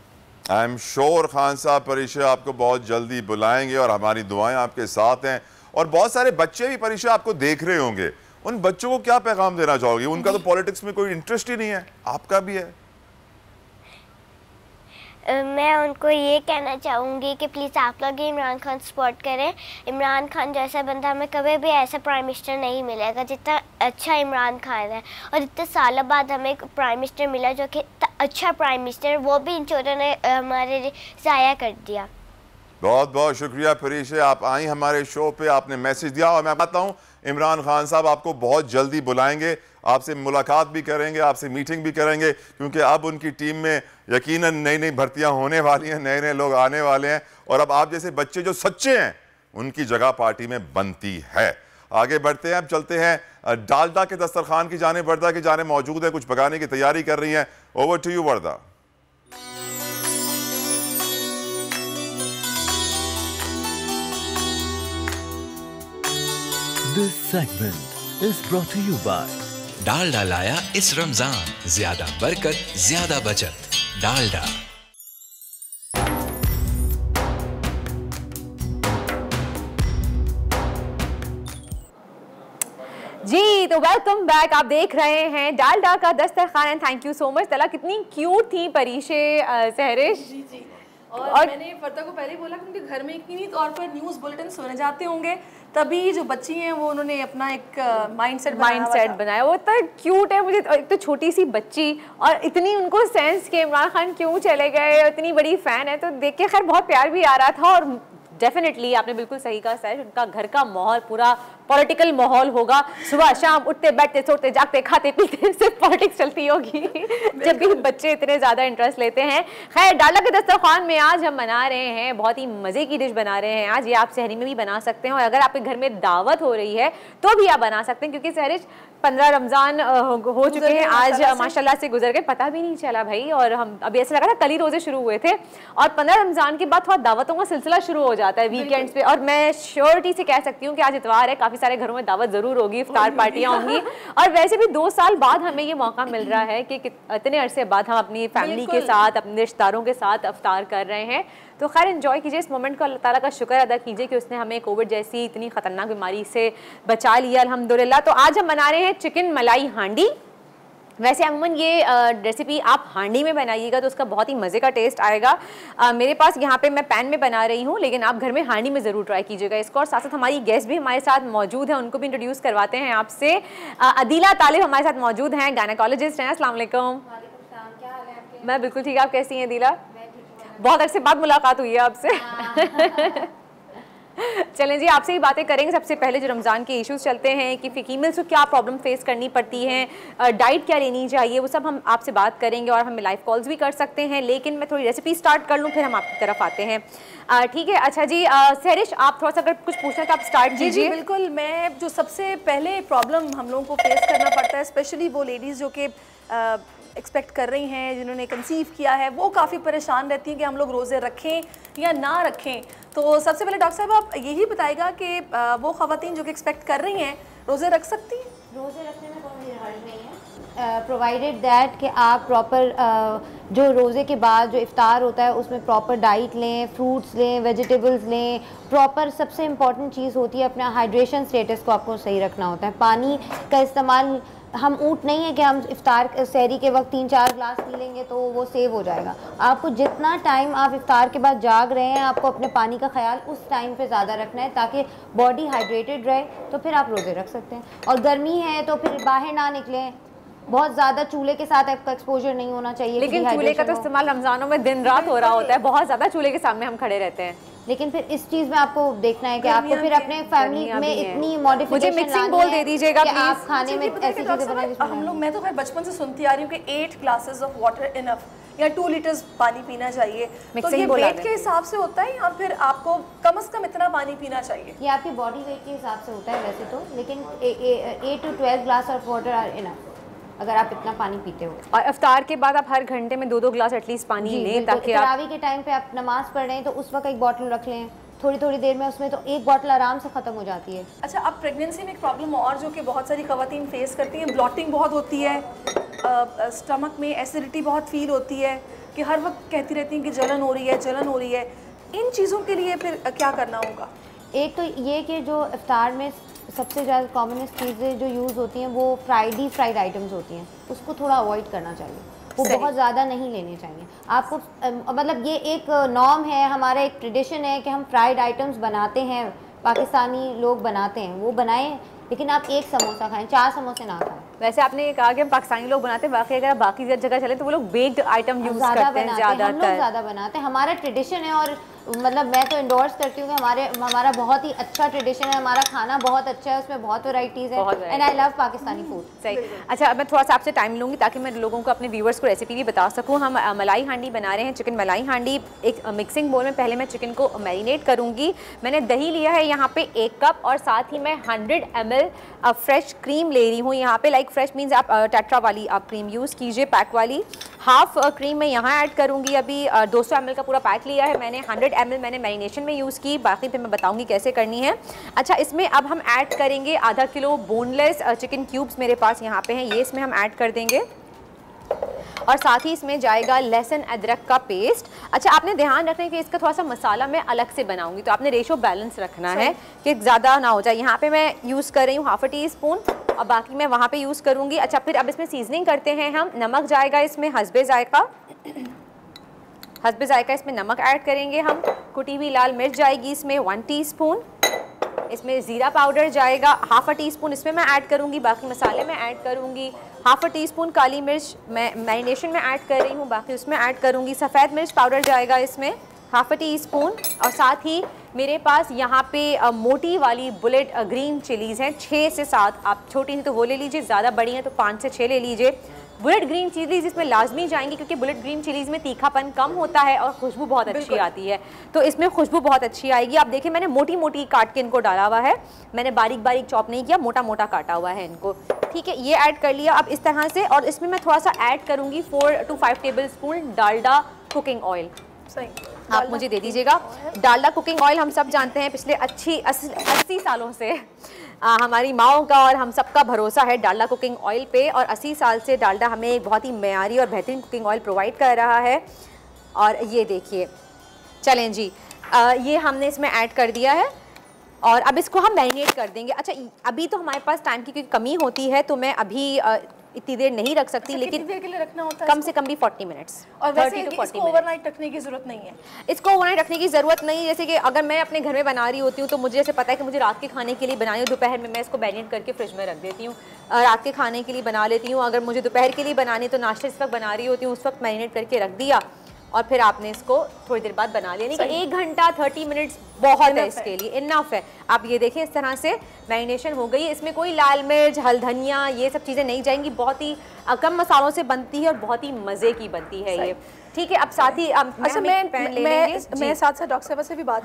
S3: आई एम श्योर खान साहब परीक्षा आपको बहुत जल्दी बुलाएंगे और हमारी दुआएं आपके साथ हैं। और बहुत सारे बच्चे भी परीक्षा आपको देख रहे होंगे, उन बच्चों को क्या पैगाम देना चाहोगे? उनका तो पॉलिटिक्स में कोई इंटरेस्ट ही नहीं है, आपका भी है।
S6: मैं उनको ये कहना चाहूँगी कि प्लीज़ आप लोग इमरान खान सपोर्ट करें। इमरान खान जैसा बंदा हमें कभी भी ऐसा प्राइम मिनिस्टर नहीं मिलेगा जितना अच्छा इमरान खान है, और इतने सालों बाद हमें एक प्राइम मिनिस्टर मिला जो कि अच्छा प्राइम मिनिस्टर, वो भी इन चोरों ने हमारे ज़ाया कर दिया।
S3: बहुत बहुत शुक्रिया परीक्षा, आप आई हमारे शो पे, आपने मैसेज दिया। और मैं बताता हूँ इमरान खान साहब आपको बहुत जल्दी बुलाएंगे, आपसे मुलाकात भी करेंगे, आपसे मीटिंग भी करेंगे, क्योंकि अब उनकी टीम में यकीनन नई नई भर्तियां होने वाली हैं, नए नए लोग आने वाले हैं और अब आप जैसे बच्चे जो सच्चे हैं उनकी जगह पार्टी में बनती है। आगे बढ़ते हैं, अब चलते हैं डालडा के दस्तरखान की जाने। वर्दा की जाने मौजूद है, कुछ पकाने की तैयारी कर रही हैं। Over to you Warda.
S7: This segment is brought to you by
S8: Dalda लाया इस रमजान, ज्यादा बरकत ज्यादा बचत। डालडा।
S2: जी तो वेलकम बैक। आप देख रहे हैं डालडा का दस्तरखान and thank you so much. तला कितनी क्यूट थी परीशे सहरिश।
S9: जी जी। और मैंने फरता को पहले ही बोला क्योंकि घर में इतनी तौर पर न्यूज़ बुलेटिन सुने जाते होंगे, तभी जो बच्ची हैं वो उन्होंने अपना एक माइंडसेट
S2: बनाया। वो इतना क्यूट है। मुझे एक तो छोटी सी बच्ची और इतनी उनको सेंस के इमरान खान क्यों चले गए, इतनी बड़ी फ़ैन है, तो देख के खैर बहुत प्यार भी आ रहा था। और डेफिनेटली आपने बिल्कुल सही कहा सर, उनका घर का माहौल पूरा पॉलिटिकल माहौल होगा। सुबह शाम उठते बैठते सोते जागते खाते पीते सिर्फ पॉलिटिक्स चलती होगी जब भी बच्चे इतने ज़्यादा इंटरेस्ट लेते हैं। खैर डालडा के दस्तरखान में आज हम बना रहे हैं बहुत ही मज़े की डिश बना रहे हैं आज। ये आप सहरी में भी बना सकते हैं और अगर आपके घर में दावत हो रही है तो भी आप बना सकते हैं, क्योंकि सहरिश 15 रमज़ान हो चुके हैं आज माशाल्लाह से गुजर गए, पता भी नहीं चला भाई। और हम अभी ऐसा लगा था कल ही रोज़े शुरू हुए थे और 15 रमज़ान के बाद थोड़ा दावतों का सिलसिला शुरू हो जाता है वीकेंड्स पे। और मैं श्योरिटी से कह सकती हूँ कि आज इतवार है, काफ़ी सारे घरों में दावत ज़रूर होगी, इफ्तार पार्टियाँ होंगी। और वैसे भी 2 साल बाद हमें ये मौका मिल रहा है कि इतने अरसे बाद हम अपनी फैमिली के साथ अपने रिश्तेदारों के साथ इफ्तार कर रहे हैं। तो खैर एंजॉय कीजिए इस मोमेंट को, अल्लाह ताला का शुक्र अदा कीजिए कि उसने हमें कोविड जैसी इतनी ख़तरनाक बीमारी से बचा लिया अल्हम्दुलिल्लाह। तो आज हम बना रहे हैं चिकन मलाई हांडी। वैसे अमूमन ये रेसिपी आप हांडी में बनाइएगा तो उसका बहुत ही मज़े का टेस्ट आएगा। मेरे पास यहाँ पे मैं पैन में बना रही हूँ, लेकिन आप घर में हांडी में ज़रूर ट्राई कीजिएगा इसको। और साथ साथ हमारी गेस्ट भी हमारे साथ मौजूद हैं, उनको भी इंट्रोड्यूस करवाते हैं आपसे। अदीला तालिब हमारे साथ मौजूद हैं, गायनेकोलॉजिस्ट हैं। अस्सलाम वालेकुम। मैं बिल्कुल ठीक, आप कैसी हैं अदीला? बहुत अरसे बाद मुलाकात हुई है आपसे। चलें जी, आपसे ही बातें करेंगे। सबसे पहले जो रमज़ान के इश्यूज चलते हैं कि फीमेल्स को क्या प्रॉब्लम फेस करनी पड़ती है, डाइट क्या लेनी चाहिए, वो सब हम आपसे बात करेंगे और हम लाइव कॉल्स भी कर सकते हैं। लेकिन मैं थोड़ी रेसिपी स्टार्ट कर लूँ फिर हम आपकी तरफ आते हैं, ठीक है? अच्छा जी सहरिश, आप थोड़ा सा अगर कुछ पूछना तो आप स्टार्ट कीजिए।
S9: जी बिल्कुल। मैं जो सबसे पहले प्रॉब्लम हम लोगों को फेस करना पड़ता है, स्पेशली वो लेडीज़ जो कि एक्सपेक्ट कर रही हैं, जिन्होंने कंसीव किया है, वो काफ़ी परेशान रहती हैं कि हम लोग रोज़े रखें या ना रखें। तो सबसे पहले डॉक्टर साहब आप यही बताइएगा कि वो ख़वातीन जो कि एक्सपेक्ट कर रही हैं रोज़े रख सकती हैं?
S10: रोज़े रखने में कोई हर्ज नहीं है, प्रोवाइडेड दैट कि आप प्रॉपर जो रोज़े के बाद जो इफ्तार होता है उसमें प्रॉपर डाइट लें, फ्रूट्स लें, वेजिटेबल्स लें। प्रॉपर सबसे इम्पॉर्टेंट चीज़ होती है अपना हाइड्रेशन स्टेटस को आपको सही रखना होता है। पानी का इस्तेमाल, हम ऊँट नहीं है कि हम इफ्तार सहरी के वक्त 3-4 ग्लास पी लेंगे तो वो सेव हो जाएगा। आपको जितना टाइम आप इफ्तार के बाद जाग रहे हैं आपको अपने पानी का ख्याल उस टाइम पे ज़्यादा रखना है ताकि बॉडी हाइड्रेटेड रहे, तो फिर आप रोज़े रख सकते हैं। और गर्मी है तो फिर बाहर ना निकलें, बहुत ज़्यादा चूल्हे के साथ आपका एक्सपोजर नहीं होना चाहिए।
S2: लेकिन चूल्हे का तो इस्तेमाल रमज़ानों में दिन रात हो रहा होता है, बहुत ज़्यादा चूल्हे के सामने हम खड़े रहते हैं।
S10: लेकिन फिर इस चीज़ में आपको देखना है कि आपको फिर अपने फैमिली में इतनी मॉडिफिकेशन,
S2: मुझे मिक्सिंग बोल दे दीजिएगा प्लीज।
S10: आप खाने में ऐसी चीज़ें बनाइए।
S9: हम लोग, मैं तो खैर बचपन से सुनती आ रही हूँ कि 8 ग्लासेस ऑफ वाटर इनफ या 2 लीटर्स पानी पीना चाहिए। तो ये वेट के हिसाब से होता है या फिर आपको कम से कम इतना पानी पीना चाहिए?
S10: ये आपकी बॉडी वेट के हिसाब से होता है वैसे तो, लेकिन 8 to 12 glass of water are enough अगर आप इतना पानी पीते हो।
S2: और इफ्तार के बाद आप हर घंटे में 2-2 ग्लास एटलीस्ट पानी लें ताकि आप
S10: तरावी के टाइम पे आप नमाज पढ़ रहे हैं तो उस वक्त एक बॉटल रख लें, थोड़ी देर में उसमें तो एक बॉटल आराम से ख़त्म हो जाती है।
S9: अच्छा, अब प्रेगनेंसी में एक प्रॉब्लम और जो कि बहुत सारी ख़वातीन फेस करती हैं, ब्लॉटिंग बहुत होती है, स्टमक में एसिडिटी बहुत फील होती है कि हर वक्त कहती रहती हैं कि जलन हो रही है। इन चीज़ों के लिए फिर क्या करना होगा?
S10: एक तो ये कि जो इफ्तार में सबसे ज़्यादा कॉमनेस्ट चीज़ें जो यूज़ होती हैं वो फ्राइड आइटम्स होती हैं, उसको थोड़ा अवॉइड करना चाहिए। वो बहुत ज़्यादा नहीं लेने चाहिए आपको। मतलब ये एक नॉर्म है, हमारा एक ट्रेडिशन है कि हम फ्राइड आइटम्स बनाते हैं, पाकिस्तानी लोग बनाते हैं, वो बनाएं, लेकिन आप एक समोसा खाएं, 4 समोसे ना खाएं।
S2: वैसे आपने ये कहा कि हम पाकिस्तानी लोग बनाते हैं, बाकी अगर बाकी जगह चले तो वो लोग बेक्ड आइटम यूज़ करते हैं ज़्यादातर।
S10: हम लोग ज़्यादा बनाते हैं, हमारा ट्रेडिशन है। और मतलब मैं तो इंडोर्स करती हूँ कि हमारा बहुत ही अच्छा ट्रेडिशन है, हमारा खाना बहुत अच्छा है, उसमें बहुत वैराइटीज़ है and I love Pakistani food.
S2: सही। अच्छा, अब मैं थोड़ा सा आपसे टाइम लूँगी ताकि मैं लोगों को, अपने व्यूवर्स को रेसिपी भी बता सकूँ। हम मलाई हांडी बना रहे हैं, चिकन मलाई हांडी। एक मिक्सिंग बोल में पहले मैं चिकन को मैरिनेट करूँगी। मैंने दही लिया है यहाँ पे 1 कप और साथ ही मैं 100 ml फ्रेश क्रीम ले रही हूँ यहाँ पे। लाइक फ्रेश मीन्स आप टेट्रा वाली आप क्रीम यूज़ कीजिए, पैक वाली। हाफ क्रीम मैं यहाँ ऐड करूँगी। अभी 200 ml का पूरा पैक लिया है मैंने, 100 ml मैंने मैरिनेशन में यूज़ की, बाकी फिर मैं बताऊँगी कैसे करनी है। अच्छा, इसमें अब हम ऐड करेंगे आधा किलो बोनलेस चिकन क्यूब्स मेरे पास यहाँ पे हैं, ये इसमें हम ऐड कर देंगे। और साथ ही इसमें जाएगा लहसुन अदरक का पेस्ट। अच्छा, आपने ध्यान रखना है कि इसका थोड़ा सा मसाला मैं अलग से बनाऊंगी, तो आपने रेशो बैलेंस रखना है कि ज़्यादा ना हो जाए। यहाँ पे मैं यूज़ कर रही हूँ 1/2 टीस्पून और बाकी मैं वहाँ पे यूज़ करूँगी। अच्छा, फिर अब इसमें सीजनिंग करते हैं हम। नमक जाएगा इसमें, हस्बे जायका इसमें नमक ऐड करेंगे हम। कुटी हुई लाल मिर्च जाएगी इसमें 1 टीस्पून। इसमें ज़ीरा पाउडर जाएगा ½ टीस्पून, इसमें मैं ऐड करूँगी। बाकी मसाले में ऐड करूँगी। ½ टीस्पून काली मिर्च मैं मैरिनेशन में ऐड कर रही हूँ, बाकी उसमें ऐड करूँगी। सफ़ेद मिर्च पाउडर जाएगा इसमें ½ टीस्पून। और साथ ही मेरे पास यहाँ पे मोटी वाली बुलेट ग्रीन चिलीज़ हैं 6 से 7। आप छोटी हैं तो वो ले लीजिए, ज़्यादा बड़ी हैं तो 5 से 6 ले लीजिए। बुलेट ग्रीन चिलीज़ इसमें लाजमी जाएंगी क्योंकि बुलेट ग्रीन चिलीज़ में तीखापन कम होता है और खुशबू बहुत अच्छी आती है, तो इसमें खुशबू बहुत अच्छी आएगी। आप देखिए मैंने मोटी मोटी काट के इनको डाला हुआ है, मैंने बारीक बारीक चॉप नहीं किया, मोटा मोटा काटा हुआ है इनको। ठीक है, ये ऐड कर लिया अब इस तरह से। और इसमें मैं थोड़ा सा ऐड करूँगी 4 to 5 table spoon Dalda cooking oil.
S9: सही,
S2: आप मुझे दे दीजिएगा। डालडा कुकिंग ऑयल हम सब जानते हैं पिछले 80 सालों से हमारी माओं का और हम सबका भरोसा है डालडा कुकिंग ऑयल पे, और 80 साल से डालडा हमें एक बहुत ही मेयारी और बेहतरीन कुकिंग ऑयल प्रोवाइड कर रहा है। और ये देखिए, चलें जी, ये हमने इसमें ऐड कर दिया है और अब इसको हम मैरिनेट कर देंगे। अच्छा, अभी तो हमारे पास टाइम की क्योंकि कमी होती है तो मैं अभी इतनी देर नहीं रख सकती, लेकिन
S9: देर के लिए रखना होता है
S2: कम से कम भी 40 मिनट्स।
S9: और वैसे इसको ओवरनाइट रखने की ज़रूरत नहीं है।
S2: इसको ओवरनाइट रखने की ज़रूरत नहीं। जैसे कि अगर मैं अपने घर में बना रही होती हूँ तो मुझे जैसे पता है कि मुझे रात के खाने के लिए बनानी हो, दोपहर में मैं इसको मैरिनेट करके फ्रिज में रख देती हूँ, रात के खाने के लिए बना लेती हूँ। अगर मुझे दोपहर के लिए बनानी तो नाश्ता इस वक्त बना रही होती हूँ, उस वक्त मैरिनेट करके रख दिया और फिर आपने इसको थोड़ी देर बाद बना लिया। नहीं, 1 घंटा 30 मिनट्स बहुत है इसके लिए, इनफ है। आप ये देखिए इस तरह से मैरिनेशन हो गई है। इसमें कोई लाल मिर्च, हल्दी, धनिया ये सब चीज़ें नहीं जाएंगी। बहुत ही कम मसालों से बनती है और बहुत ही मज़े की बनती है ये। ठीक है, अब साथ ही
S9: अच्छा मैं साथ डॉक्टर साहब से भी बात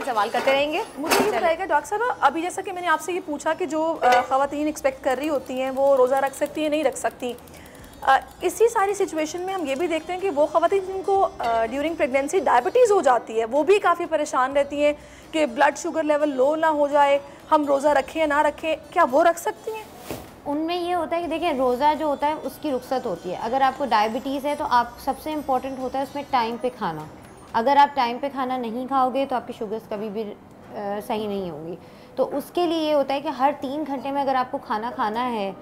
S2: सवाल करते रहेंगे।
S9: मुझे ये बताइएगा डॉक्टर साहब, अभी जैसा कि मैंने आपसे ये पूछा कि जो ख़वातीन एक्सपेक्ट कर रही होती हैं वो रोज़ा रख सकती है नहीं रख सकती, इसी सारी सिचुएशन में हम ये भी देखते हैं कि वो ख़वातीन जिनको ड्यूरिंग प्रेगनेंसी डायबिटीज़ हो जाती है वो भी काफ़ी परेशान रहती हैं कि ब्लड शुगर लेवल लो ना हो जाए, हम रोज़ा रखें या ना रखें, क्या वो रख सकती हैं?
S10: उनमें ये होता है कि देखिए रोज़ा जो होता है उसकी रुख्सत होती है। अगर आपको डायबिटीज़ है तो आप सबसे इम्पॉर्टेंट होता है उसमें टाइम पे खाना। अगर आप टाइम पे खाना नहीं खाओगे तो आपकी शुगर्स कभी भी सही नहीं होंगी। तो उसके लिए ये होता है कि हर 3 घंटे में अगर आपको खाना खाना है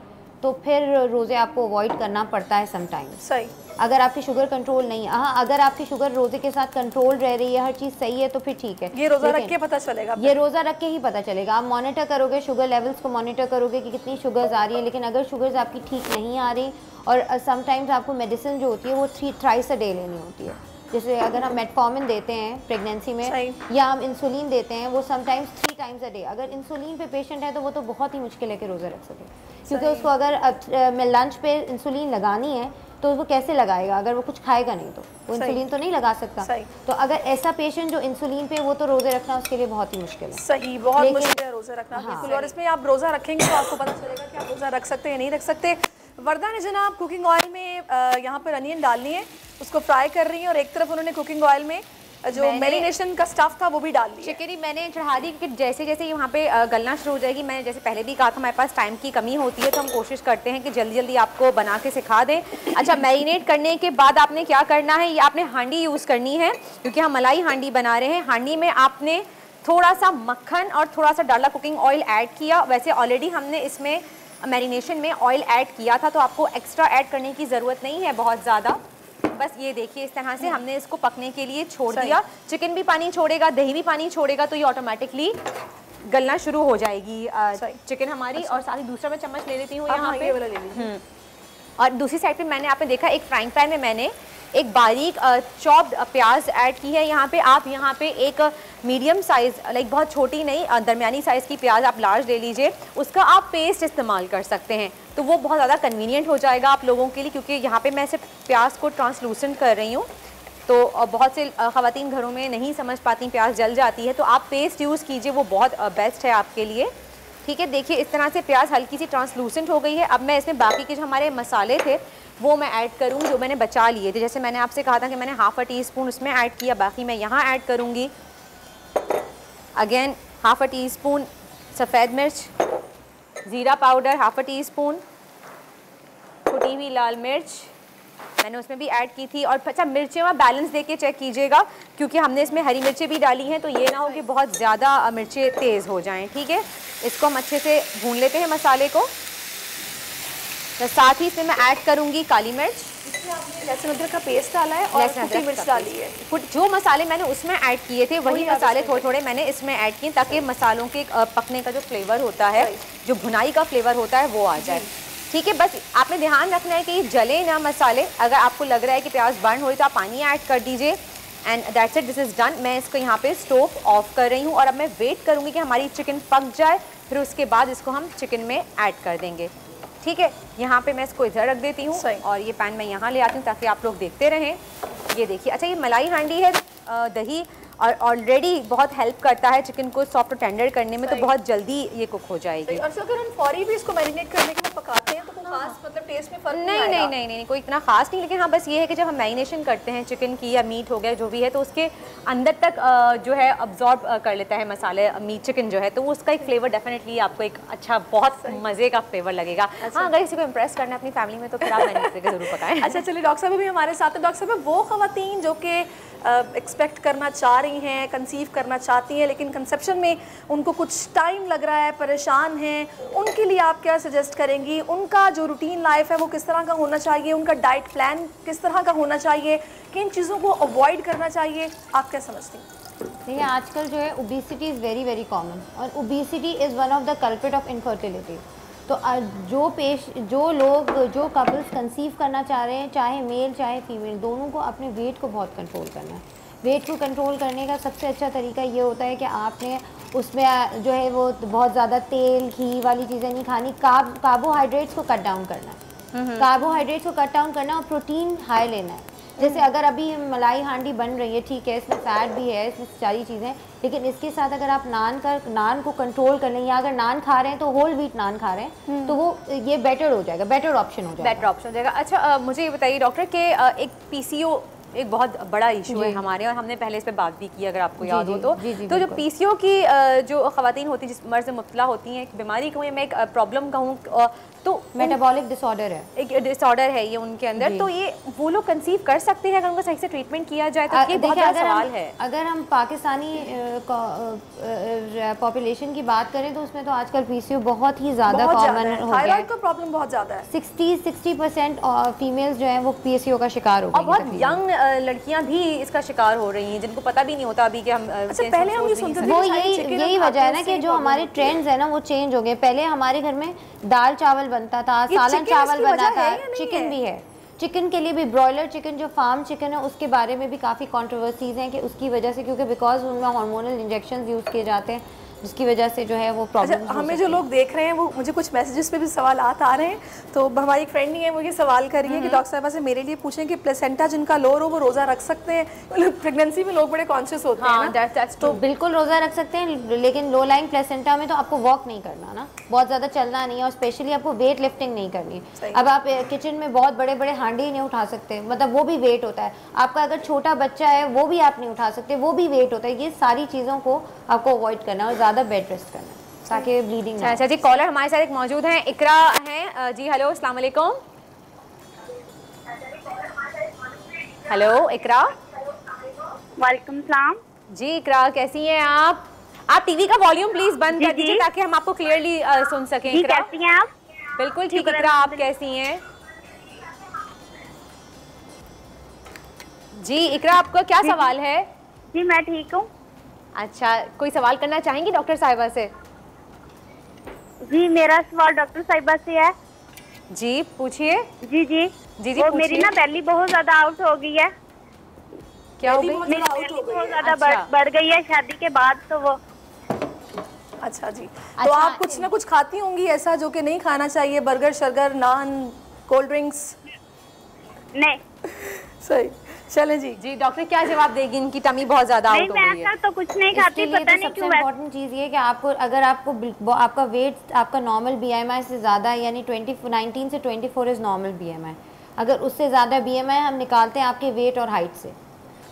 S10: तो फिर रोज़े आपको अवॉइड करना पड़ता है समटाइम्स।
S9: सही,
S10: अगर आपकी शुगर कंट्रोल नहीं है, हाँ अगर आपकी शुगर रोज़े के साथ कंट्रोल रह रही है, हर चीज़ सही है तो फिर ठीक है।
S9: ये रोज़ा रख के पता चलेगा,
S10: ये रोज़ा रख के ही पता चलेगा। आप मॉनिटर करोगे, शुगर लेवल्स को मॉनिटर करोगे कि कितनी शुगर्स आ रही है। लेकिन अगर शुगर्स आपकी ठीक नहीं आ रही और समटाइम्स आपको मेडिसिन जो होती है वो 3 डे लेनी होती है। जैसे अगर हम मेटफॉर्मिन देते हैं प्रेगनेंसी में या हम इंसुलिन देते हैं, वो समटाइम्स 3 टाइम्स अ डे। अगर इंसुलिन पे पेशेंट है तो वो तो बहुत ही मुश्किल है कि रोज़ा रख सके, क्योंकि उसको अगर मैं लंच पे इंसुलिन लगानी है तो वो कैसे लगाएगा अगर वो कुछ खाएगा नहीं तो वो इंसुलिन तो नहीं लगा सकता। तो अगर ऐसा पेशेंट जो इंसुलिन पे, वो तो रोज़े रखना उसके लिए बहुत ही मुश्किल है।
S9: सही, बहुत मुश्किल है रोज़ा रखना। बिल्कुल। और इसमें आप रोज़ा रखेंगे तो आपको पता चलेगा कि आप रोज़ा रख सकते हैं नहीं रख सकते। वर्दा ने जनाब कुकिंग ऑयल में यहाँ पर अनियन डालनी है, उसको फ्राई कर रही है, और एक तरफ उन्होंने कुकिंग ऑयल में जो मैरिनेशन का स्टफ था वो भी डाल लिया।
S2: चिकनी मैंने चढ़ा दी क्योंकि जैसे जैसे यहाँ पे गलना शुरू हो जाएगी, मैंने जैसे पहले भी कहा था हमारे पास टाइम की कमी होती है तो हम कोशिश करते हैं कि जल्दी जल्दी आपको बना के सिखा दें। अच्छा, मैरिनेट करने के बाद आपने क्या करना है, ये आपने हांडी यूज़ करनी है क्योंकि हम मलाई हांडी बना रहे हैं। हांडी में आपने थोड़ा सा मक्खन और थोड़ा सा डालडा कुकिंग ऑयल ऐड किया। वैसे ऑलरेडी हमने इसमें मैरिनेशन में ऑयल ऐड किया था तो आपको एक्स्ट्रा ऐड करने की ज़रूरत नहीं है बहुत ज़्यादा। बस ये देखिए इस तरह से हमने इसको पकने के लिए छोड़ दिया। चिकन भी पानी छोड़ेगा, दही भी पानी छोड़ेगा, तो ये ऑटोमेटिकली गलना शुरू हो जाएगी चिकन हमारी। और साथ ही दूसरा मैं चम्मच ले लेती हूँ यहाँ पे। और दूसरी साइड पे मैंने आपने देखा एक फ्राइंग पैन में मैंने एक बारीक चॉप्ड प्याज ऐड की है। यहाँ पे आप यहाँ पे एक मीडियम साइज़, लाइक बहुत छोटी नहीं, दरमियानी साइज़ की प्याज आप लार्ज ले लीजिए, उसका आप पेस्ट इस्तेमाल कर सकते हैं तो वो बहुत ज़्यादा कन्वीनियंट हो जाएगा आप लोगों के लिए, क्योंकि यहाँ पे मैं सिर्फ प्याज को ट्रांसलूसेंट कर रही हूँ तो बहुत से ख़वातीन घरों में नहीं समझ पाती, प्याज जल जाती है, तो आप पेस्ट यूज़ कीजिए, वो बहुत बेस्ट है आपके लिए। ठीक है, देखिए इस तरह से प्याज हल्की सी ट्रांसलूसेंट हो गई है। अब मैं इसमें बाकी के जो हमारे मसाले थे वो मैं ऐड करूँगी जो मैंने बचा लिए थे। जैसे मैंने आपसे कहा था कि मैंने ½ टीस्पून उसमें ऐड किया, बाकी मैं यहाँ ऐड करूँगी। अगेन ½ टीस्पून सफ़ेद मिर्च, ज़ीरा पाउडर ½ टीस्पून, कुटी हुई लाल मिर्च मैंने उसमें भी ऐड की थी। और अच्छा, मिर्चें में बैलेंस देके चेक कीजिएगा क्योंकि हमने इसमें हरी मिर्चें भी डाली हैं तो ये ना हो कि बहुत ज़्यादा मिर्चें तेज़ हो जाएं। ठीक है, इसको हम अच्छे से भून लेते हैं मसाले को। तो साथ ही इसमें मैं ऐड करूँगी काली मिर्च,
S9: इसमें आपने लहसुन अदरक का पेस्ट डाला है और कुटी मिर्च डाली है।
S2: जो मसाले मैंने उसमें ऐड किए थे वही मसाले थोड़े थोड़े मैंने इसमें ऐड किए ताकि मसालों के पकने का जो फ्लेवर होता है, जो भुनाई का फ्लेवर होता है वो आ जाए। ठीक है, बस आपने ध्यान रखना है कि जले ना मसाले। अगर आपको लग रहा है कि प्याज बर्न हो रही तो आप पानी ऐड कर दीजिए। And that's it, this is done. मैं इसको यहाँ पे स्टोव ऑफ कर रही हूँ और अब मैं वेट करूँगी कि हमारी चिकन पक जाए, फिर उसके बाद इसको हम चिकन में ऐड कर देंगे। ठीक है, यहाँ पे मैं इसको इधर रख देती हूँ और ये पैन मैं यहाँ ले आती हूँ ताकि आप लोग देखते रहें। ये देखिए, अच्छा ये मलाई हांडी है, दही और ऑलरेडी बहुत हेल्प करता है चिकन को सॉफ्ट और टेंडर करने में, तो बहुत जल्दी ये कुक हो जाएगी।
S9: और अगर हम फौरी भी इसको मैरिनेट करने के लिए पकाते हैं तो कोई खास मतलब टेस्ट में फर्क
S2: नहीं, कोई इतना खास नहीं, लेकिन हाँ बस ये है कि जब हम मैरिनेशन करते हैं चिकन की या मीट हो गया जो भी है, तो उसके अंदर तक जो है अब्जॉर्ब कर लेता है मसाले मीट चिकन जो है, तो उसका एक फ्लेवर डेफिनेटली आपको एक अच्छा बहुत मज़े का फ्लेवर लगेगा। हाँ, अगर किसी को इम्प्रेस करना है अपनी फैमिली में तो फिर आप मैरिनेट करके ज़रूर पकाएं।
S9: अच्छा चलिए, डॉक्टर साहब भी हमारे साथ हैं। डॉक्टर साहब, वो ख़वातीन जो कि एक्सपेक्ट करना चाह रही हैं, कंसीव करना चाहती हैं, लेकिन कंसेप्शन में उनको कुछ टाइम लग रहा है, परेशान हैं, उनके लिए आप क्या सजेस्ट करेंगी? उनका जो रूटीन लाइफ है वो किस तरह का होना चाहिए? उनका डाइट प्लान किस तरह का होना चाहिए? किन चीज़ों को अवॉइड करना चाहिए? आप क्या समझती हैं?
S10: देखिए, आजकल जो है obesity is very very common और obesity is one of the culprit of infertility. तो जो लोग जो कपल्स कंसीव करना चाह रहे हैं, चाहे मेल चाहे फीमेल, दोनों को अपने वेट को बहुत कंट्रोल करना है। वेट को कंट्रोल करने का सबसे अच्छा तरीका ये होता है कि आपने उसमें जो है वो बहुत ज़्यादा तेल घी वाली चीज़ें नहीं खानी, कार्बोहाइड्रेट्स को कट डाउन करना है। कार्बोहाइड्रेट्स को कट डाउन करना और प्रोटीन हाई लेना है। जैसे अगर अभी मलाई हांडी बन रही है, ठीक है, इसमें फैट भी है, इसमें सारी चीज़ें, लेकिन इसके साथ अगर आप नान को कंट्रोल कर लें, या अगर नान खा रहे हैं तो होल व्हीट नान खा रहे हैं तो वो ये बेटर हो जाएगा, बेटर ऑप्शन हो जाएगा।
S2: अच्छा मुझे ये बताइए डॉक्टर कि एक पीसीओ एक बहुत बड़ा इशू है हमारे, और हमने पहले इस पर बात भी की, अगर आपको याद हो तो जो पीसीओ की जो ख़वातीन होती हैं, जिस मर्ज़ से मुब्तला होती हैं, एक बीमारी कहूँ या मैं एक प्रॉब्लम कहूँ, तो
S10: मेटाबॉलिक डिसऑर्डर है,
S2: एक डिसऑर्डर है ये उनके अंदर, तो ये वो लोग कंसीव कर सकते हैं अगर उनका सही से ट्रीटमेंट किया जाए? तो ये बहुत बड़ा सवाल है।
S10: अगर हम पाकिस्तानी पॉपुलेशन की बात करें तो उसमें तो आजकल पीसीओ बहुत ही ज़्यादा कॉमन हो गया है।
S9: का प्रॉब्लम बहुत ज़्यादा है।
S10: 60% फीमेल्स जो हैं वो पीसीओ का शिकार हो गई हैं।
S2: बहुत यंग लड़कियां भी इसका शिकार हो रही हैं जिनको पता भी नहीं होता अभी कि हम
S9: पहले हम ये सुनते थे,
S10: वो यही वजह है ना कि जो हमारे ट्रेंड्स है ना वो चेंज हो गए। पहले हमारे घर में दाल चावल बनता था, सालन चावल बना था, चिकन भी है। चिकन के लिए भी ब्रॉयलर चिकन जो फार्म चिकन है उसके बारे में भी काफ़ी कंट्रोवर्सीज हैं कि उसकी वजह से, क्योंकि बिकॉज उनमें हार्मोनल इंजेक्शंस यूज़ किए जाते हैं जिसकी वजह से जो है वो प्रॉब्लम।
S9: हमें जो लोग देख रहे हैं वो मुझे कुछ मैसेजेस पे भी सवाल आ रहे हैं, तो हमारी एक फ्रेंड नहीं है वो ये सवाल कर रही है कि डॉक्टर साहबा से मेरे लिए पूछें कि प्लेसेंटा जिनका लोअर हो वो रोज़ा रख सकते हैं? प्रेगनेंसी में लोग बड़े कॉन्शियस होते हैं ना,
S10: तो बिल्कुल रोज़ा रख सकते हैं, लेकिन लो लाइंग प्लेसेंटा में तो आपको वॉक नहीं करना ना, बहुत ज़्यादा चलना नहीं है, और स्पेशली आपको वेट लिफ्टिंग नहीं करनी। अब आप किचन में बहुत बड़े बड़े हांडी नहीं उठा सकते, मतलब वो भी वेट होता है आपका। अगर छोटा बच्चा है वो भी आप नहीं उठा सकते, वो भी वेट होता है। ये सारी चीज़ों को आपको अवॉइड करना और ज़्यादा बेड रेस्ट करना ताकि ब्लीडिंग।
S2: अच्छा जी, कॉलर हमारे साथ एक मौजूद हैं, इकरा हैं जी। हेलो, अस्सलाम वालेकुम। हेलो इकरा।
S11: वालेकुम सलाम
S2: जी इकरा, कैसी हैं आप? आप टीवी का वॉल्यूम प्लीज बंद कर दीजिए ताकि हम आपको क्लियरली सुन सकें।
S11: इकरा, कैसी हैं आप?
S2: बिल्कुल ठीक इकरा, आप कैसी हैं? जी इकरा, आपका क्या सवाल है?
S11: जी मैं ठीक हूँ।
S2: अच्छा, कोई सवाल करना चाहेंगी डॉक्टर साहिबा से?
S11: जी मेरा सवाल डॉक्टर साहिबा से है।
S2: जी पूछिए।
S11: जी जी जी जी, मेरी ना बेली बहुत ज्यादा आउट हो गई है।
S2: क्या हो गई?
S11: मेरी बेली बहुत ज्यादा बढ़ गई है शादी के बाद, तो वो।
S9: अच्छा जी, तो आप कुछ ना कुछ खाती होंगी ऐसा जो कि नहीं खाना चाहिए? बर्गर शर्गर नान कोल्ड ड्रिंक्स?
S11: नहीं।
S9: सही, चलें जी।
S2: जी डॉक्टर क्या जवाब देगी? इनकी टमी बहुत ज्यादा आउट हो गई है।
S11: मैं ऐसा तो कुछ नहीं खाती, पता नहीं क्यों।
S10: इम्पोर्टेंट चीज़ ये कि आपको अगर आपका वेट आपका नॉर्मल बीएमआई से ज़्यादा है, यानी 19 से 24 इज़ नॉर्मल बीएमआई। अगर उससे ज़्यादा बीएमआई हम निकालते हैं आपके वेट और हाइट से,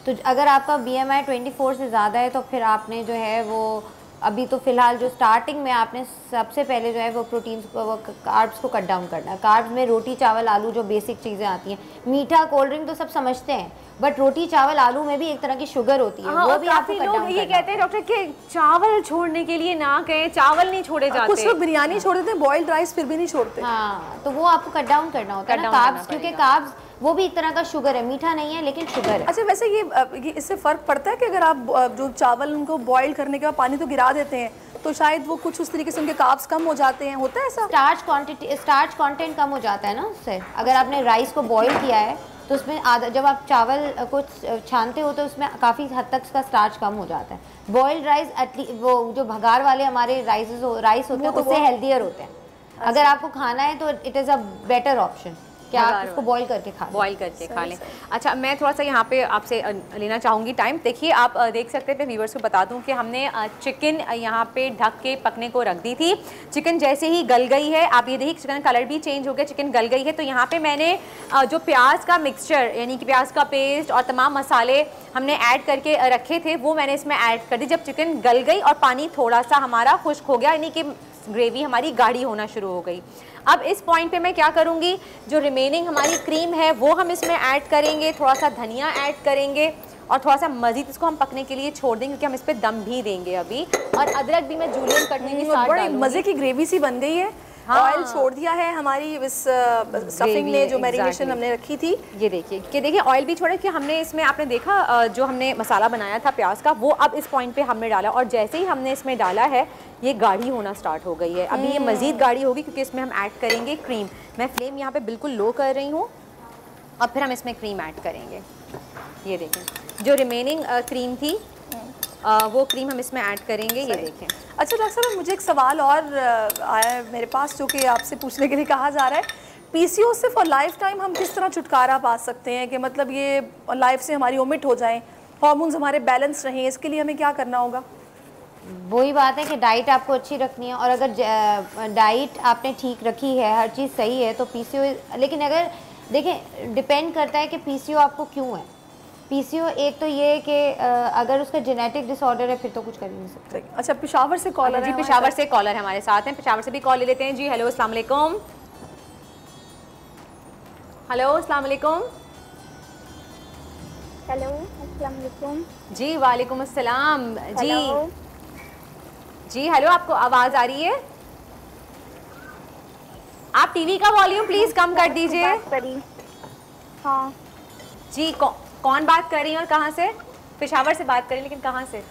S10: तो अगर आपका बीएमआई 24 से ज़्यादा है तो फिर आपने जो है वो अभी तो फिलहाल जो स्टार्टिंग में आपने सबसे पहले जो है वो प्रोटीन्स वो कार्ब्स को कट डाउन करना है। कार्ब्स में रोटी चावल आलू जो बेसिक चीज़ें आती हैं, मीठा कोल्ड ड्रिंक तो सब समझते हैं, बट रोटी चावल आलू में भी एक तरह की शुगर होती है, वो भी आपको कट डाउन करना है।
S2: ये कहते हैं डॉक्टर कि चावल छोड़ने के लिए ना कहें, चावल नहीं छोड़े जाते।
S9: कुछ लोग बिरयानी छोड़ देते हैं, बॉइल्ड राइस फिर भी नहीं छोड़ते।
S10: हाँ, तो वो आपको कट डाउन करना होता है ना कार्ब्स, क्योंकि कार्ब्स वो भी एक तरह का शुगर है, मीठा नहीं है लेकिन शुगर है।
S9: अच्छा, वैसे ये इससे फ़र्क पड़ता है कि अगर आप जो चावल उनको बॉईल करने के बाद पानी तो गिरा देते हैं तो शायद वो कुछ उस तरीके से उनके कार्ब्स कम हो जाते हैं, होता है ऐसा?
S10: स्टार्च कंटेंट कम हो जाता है ना उससे। अगर आपने राइस को बॉईल किया है तो उसमें आधा, जब आप चावल को छानते हो तो उसमें काफ़ी हद तक उसका स्टार्च कम हो जाता है। बॉइल्ड राइस वो जो भगार वाले हमारे राइस होते हैं उससे हेल्दियर होते हैं। अगर आपको खाना है तो it is a better option कि आप उसको बॉईल करके खा लें।
S2: अच्छा, मैं थोड़ा सा यहाँ पे आपसे लेना चाहूँगी टाइम। देखिए, आप देख सकते हैं, व्यूवर्स को बता दूँ कि हमने चिकन यहाँ पे ढक के पकने को रख दी थी। चिकन जैसे ही गल गई है, आप ये देखिए चिकन कलर भी चेंज हो गया, चिकन गल गई है। तो यहाँ पे मैंने जो प्याज का मिक्सचर यानी कि प्याज का पेस्ट और तमाम मसाले हमने ऐड करके रखे थे वो मैंने इसमें ऐड कर दी। जब चिकन गल गई और पानी थोड़ा सा हमारा खुश्क हो गया, यानी कि ग्रेवी हमारी गाढ़ी होना शुरू हो गई। अब इस पॉइंट पे मैं क्या करूँगी, जो रिमेनिंग हमारी क्रीम है वो हम इसमें ऐड करेंगे, थोड़ा सा धनिया ऐड करेंगे और थोड़ा सा मज़ीद इसको हम पकने के लिए छोड़ देंगे क्योंकि हम इस पर दम भी देंगे अभी। और अदरक भी मैं जूलियन कटने के साथ
S9: बड़ी मज़े की ग्रेवी सी बन गई है। हाँ। ऑयल छोड़ दिया है हमारी इस स्टफिंग ने जो मैरिनेशन हमने रखी थी।
S2: ये देखिए कि देखिए ऑयल भी छोड़ा कि हमने इसमें, आपने देखा जो हमने मसाला बनाया था प्याज का वो अब इस पॉइंट पे हमने डाला और जैसे ही हमने इसमें डाला है ये गाढ़ी होना स्टार्ट हो गई है। अभी ये मज़ीद गाढ़ी होगी क्योंकि इसमें हम ऐड करेंगे क्रीम। मैं फ्लेम यहाँ पे बिल्कुल लो कर रही हूँ और फिर हम इसमें क्रीम ऐड करेंगे। ये देखें जो रिमेनिंग क्रीम थी वो क्रीम हम इसमें ऐड करेंगे। ये देखें।
S9: अच्छा डॉक्टर साहब, मुझे एक सवाल और आया है मेरे पास जो कि आपसे पूछने के लिए कहा जा रहा है। पीसीओएस से फॉर लाइफ टाइम हम किस तरह छुटकारा पा सकते हैं कि मतलब ये लाइफ से हमारी ओमिट हो जाएं, हार्मोन्स हमारे बैलेंस रहें, इसके लिए हमें क्या करना होगा?
S10: वही बात है कि डाइट आपको अच्छी रखनी है और अगर डाइट आपने ठीक रखी है, हर चीज़ सही है तो पीसीओएस, लेकिन अगर देखें डिपेंड करता है कि पीसीओ आपको क्यों है। पीसीओ एक तो ये है कि अगर उसका जेनेटिक डिसऑर्डर है फिर तो कुछ कर ही नहीं सकते।
S9: अच्छा, पेशावर से कॉलर
S2: है? जी, पेशावर से कॉलर हमारे साथ हैं, पेशावर से भी कॉल ले लेते हैं। जी हेलो, अस्सलाम वालेकुम। हेलो, अस्सलाम वालेकुम।
S11: हेलो, अस्सलाम वालेकुम।
S2: जी वालेकुम अस्सलाम। जी हेलो, आपको आवाज़ आ रही है? आप टीवी का वॉल्यूम प्लीज़ कम कर दीजिए।
S11: हाँ
S2: जी, कौन बात कर रही है और कहाँ से? पेशावर से बात कर रही है, लेकिन कहाँ से?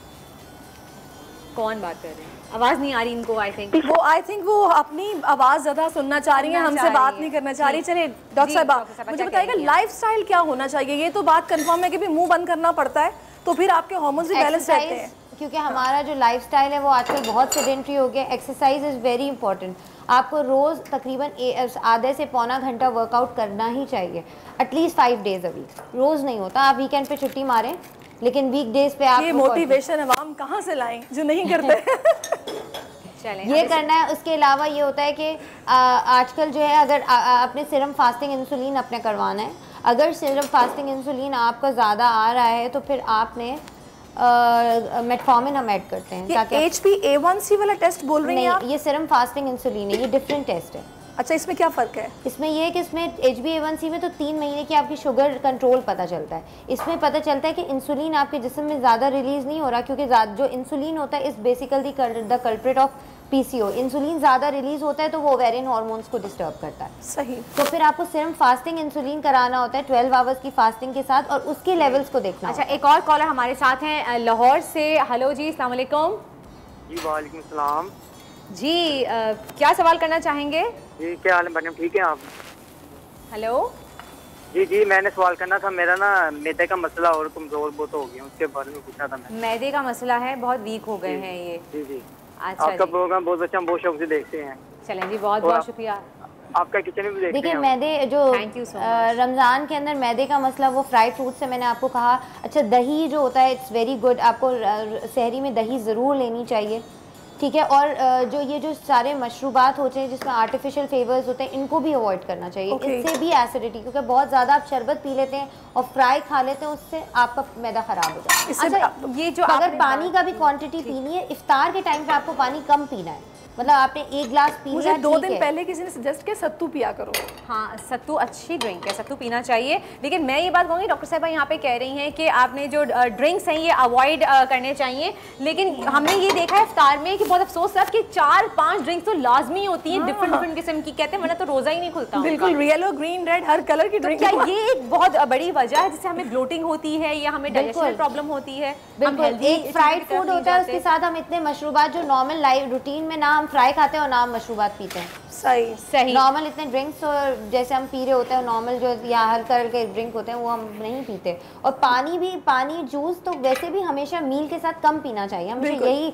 S2: कौन बात कर रही है? आवाज़ नहीं आ रही इनको। आई थिंक
S9: वो अपनी आवाज़ ज़्यादा सुनना चाह रही हैं, हमसे बात नहीं करना चाह रही। चलिए डॉक्टर साहब मुझे बताइएगा लाइफस्टाइल क्या होना चाहिए? ये तो बात कंफर्म है कि भी मुंह बंद करना पड़ता है तो फिर आपके हार्मोन्स भी बैलेंस रहते हैं,
S10: क्योंकि हमारा जो लाइफस्टाइल है वो आजकल बहुत सेडेंटरी हो गया। Exercise is very important. आपको रोज़ तकरीबन आधे से पौना घंटा वर्कआउट करना ही चाहिए, एटलीस्ट 5 डेज अ वीक। रोज़ नहीं होता, आप वीकेंड पे छुट्टी मारें लेकिन वीक डेज पे आप
S9: ये मोटिवेशन अवाम कहाँ से लाएं जो नहीं करते?
S10: ये करना है। उसके अलावा ये होता है कि आजकल जो है अगर आपने सिर्फ फास्टिंग इंसुलिन अपने करवाना है, अगर सिर्फ फास्टिंग इंसुलिन आपका ज़्यादा आ रहा है तो फिर आपने मेटफॉर्मिन हम ऐड करते हैं ताकि
S9: HbA1c वाला टेस्ट बोल रही हैं आप?
S10: ये सिर्फ फास्टिंग इंसुलिन है, ये डिफरेंट टेस्ट है।
S9: अच्छा, इसमें क्या फ़र्क है?
S10: इसमें ये है कि इसमें HbA1c में तो 3 महीने की आपकी शुगर कंट्रोल पता चलता है। इसमें पता चलता है कि इंसुलिन आपके जिस्म में ज़्यादा रिलीज़ नहीं हो रहा, क्योंकि जो इंसुलिन होता है इस basically the culprit of PCO. Insulin ज़्यादा रिलीज़ होता है तो वो ओवेरियन हार्मोन्स को डिस्टर्ब करता है।
S9: सही।
S10: तो फिर आपको सिर्फ फास्टिंग इंसुलिन कराना होता है 12 आवर्स की फास्टिंग के साथ और उसके लेवल्स को देखना।
S2: अच्छा, एक और कॉलर हमारे साथ हैं लाहौर से। हेलो जी, अस्सलाम वालेकुम।
S12: जी वालेकुम सलाम।
S2: जी क्या सवाल करना चाहेंगे?
S12: जी क्या हाल है मैडम, ठीक है आप?
S2: हेलो
S12: जी मैंने सवाल करना था। मेरा ना मैदे का मसला और कमजोर बहुत हो गया, उसके बारे में पूछना था।
S2: मैदे का मसला है, बहुत वीक हो गए हैं ये?
S12: जी।
S2: अच्छा,
S12: आपका प्रोग्राम बहुत अच्छा, हम बहुत शौक से देखते हैं।
S2: चलें जी, बहुत बहुत शुक्रिया।
S12: आपका किचन में भी देखते हैं।
S10: देखिए मैदे जो रमज़ान के अंदर मैदे का मसला, वो फ्राइड फ्रूट से मैंने आपको कहा। अच्छा, दही जो होता है इट्स वेरी गुड, आपको सहरी में दही ज़रूर लेनी चाहिए। ठीक है। और जो ये जो सारे मशरूबात होते हैं जिसमें आर्टिफिशियल फ्लेवर्स होते हैं, इनको भी अवॉइड करना चाहिए। इससे भी एसिडिटी, क्योंकि बहुत ज़्यादा आप शरबत पी लेते हैं और फ्राई खा लेते हैं, उससे आपका मैदा ख़राब हो जाता है। अच्छा,
S2: ये जो
S10: अगर पानी का भी क्वांटिटी पीनी है, इफ्तार के टाइम पे आपको पानी कम पीना है, मतलब आपने 1 गिलास पी लिया।
S9: मुझे 2 दिन पहले किसी ने सजेस्ट किया सत्तू पिया करो।
S2: हाँ, सत्तू अच्छी ड्रिंक है, सत्तू पीना चाहिए। लेकिन मैं ये बात कहूँगी, डॉक्टर साहबा यहाँ पे कह रही हैं कि आपने जो ड्रिंक्स हैं ये अवॉइड करने चाहिए। लेकिन हमने ये देखा है इफ्तार में कि बहुत अफसोस है कि 4-5 ड्रिंक्स तो लाजमी होती हैं, डिफरेंट किस्म की, कहते हैं वरना तो रोज़ा ही नहीं खुलता।
S9: बिल्कुल, येलो, ग्रीन, रेड, हर कलर की ड्रिंक।
S2: क्या ये एक बहुत बड़ी वजह है जिससे हमें ब्लोटिंग होती है या हमें डाइजेशन प्रॉब्लम होती है?
S10: बिल्कुल, एक फ्राइड फूड होता है, उसके साथ हम इतने मशरूबात जो नॉर्मल लाइफ रूटीन में ना हम फ्राई खाते हैं और ना मशरूबात पीते हैं।
S9: सही
S10: नॉर्मल इतने ड्रिंक्स और जैसे हम पी रहे होते हैं, नॉर्मल जो या हर तरह के ड्रिंक होते हैं वो हम नहीं पीते। और पानी भी, पानी जूस तो वैसे भी हमेशा मील के साथ कम पीना चाहिए हमेशा। यही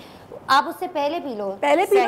S10: आप उससे पहले पी लो,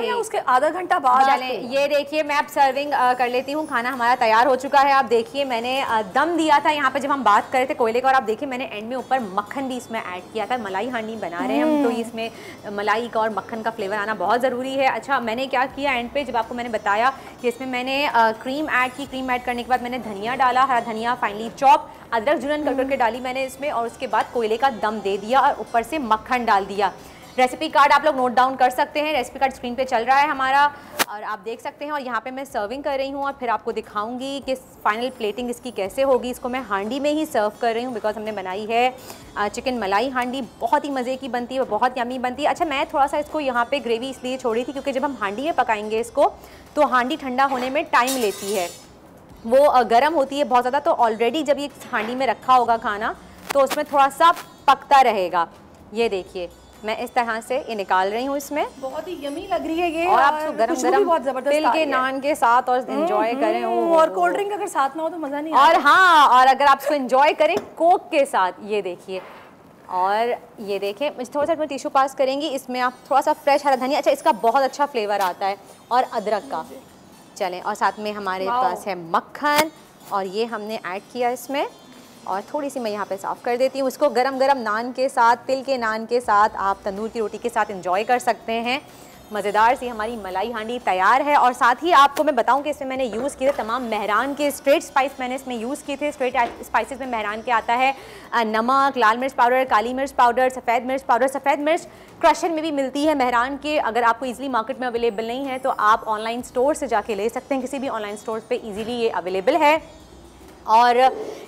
S9: या उसके आधा घंटा बाद।
S2: ये देखिए मैं अब सर्विंग कर लेती हूँ। खाना हमारा तैयार हो चुका है। आप देखिए मैंने दम दिया था यहाँ पे जब हम बात कर रहे थे कोयले का, और आप देखिए मैंने एंड में ऊपर मक्खन भी इसमें ऐड किया था। मलाई हांडी बना रहे हैं हम, तो इसमें मलाई का और मक्खन का फ्लेवर आना बहुत ज़रूरी है। अच्छा, मैंने क्या किया एंड पे, जब आपको मैंने बताया कि इसमें मैंने क्रीम ऐड की, क्रीम ऐड करने के बाद मैंने धनिया डाला, हरा धनिया फाइनली चॉप, अदरक जुनन कर करके डाली मैंने इसमें, और उसके बाद कोयले का दम दे दिया और ऊपर से मक्खन डाल दिया। रेसिपी कार्ड आप लोग नोट डाउन कर सकते हैं, रेसिपी कार्ड स्क्रीन पे चल रहा है हमारा और आप देख सकते हैं। और यहाँ पे मैं सर्विंग कर रही हूँ और फिर आपको दिखाऊंगी कि फाइनल प्लेटिंग इसकी कैसे होगी। इसको मैं हांडी में ही सर्व कर रही हूँ बिकॉज हमने बनाई है चिकन मलाई हांडी, बहुत ही मज़े की बनती है, बहुत यमी बनती है। अच्छा, मैं थोड़ा सा इसको यहाँ पे ग्रेवी इसलिए छोड़ी थी क्योंकि जब हम हांडी में पकाएंगे इसको तो हांडी ठंडा होने में टाइम लेती है, वो गर्म होती है बहुत ज़्यादा। तो ऑलरेडी जब ये हांडी में रखा होगा खाना तो उसमें थोड़ा सा पकता रहेगा। ये देखिए मैं इस तरह से ये निकाल रही हूँ, इसमें
S9: बहुत ही यमी लग रही है ये,
S2: और आप गरम गरम तिल के नान के साथ और एंजॉय करें।
S9: और कोल्ड ड्रिंक अगर साथ ना हो तो मज़ा नहीं
S2: और हाँ, और अगर आप इसको एंजॉय करें कोक के साथ, ये देखिए। और ये देखें, थोड़ा सा टिश्यू पास करेंगी, इसमें आप थोड़ा सा फ्रेश हरा धनिया, अच्छा इसका बहुत अच्छा फ्लेवर आता है, और अदरक का। चलें, और साथ में हमारे पास है मक्खन और ये हमने ऐड किया इसमें, और थोड़ी सी मैं यहाँ पे साफ़ कर देती हूँ। इसको गरम गरम नान के साथ, तिल के नान के साथ, आप तंदूर की रोटी के साथ एंजॉय कर सकते हैं। मज़ेदार सी हमारी मलाई हांडी तैयार है। और साथ ही आपको मैं बताऊं कि इसमें मैंने यूज़ किए थे तमाम मेहरान के स्ट्रेट स्पाइस, मैंने इसमें यूज़ किए थे। स्ट्रेट स्पाइसेस में मेहरान के आता है नमक, लाल मिर्च पाउडर, काली मिर्च पाउडर, सफ़ेद मिर्च पाउडर। सफ़ेद मिर्च क्रशर में भी मिलती है मेहरान के, अगर आपको ईजिली मार्केट में अवेलेबल नहीं है तो आप ऑनलाइन स्टोर से जाके ले सकते हैं, किसी भी ऑनलाइन स्टोर पर ईजिली ये अवेलेबल है। और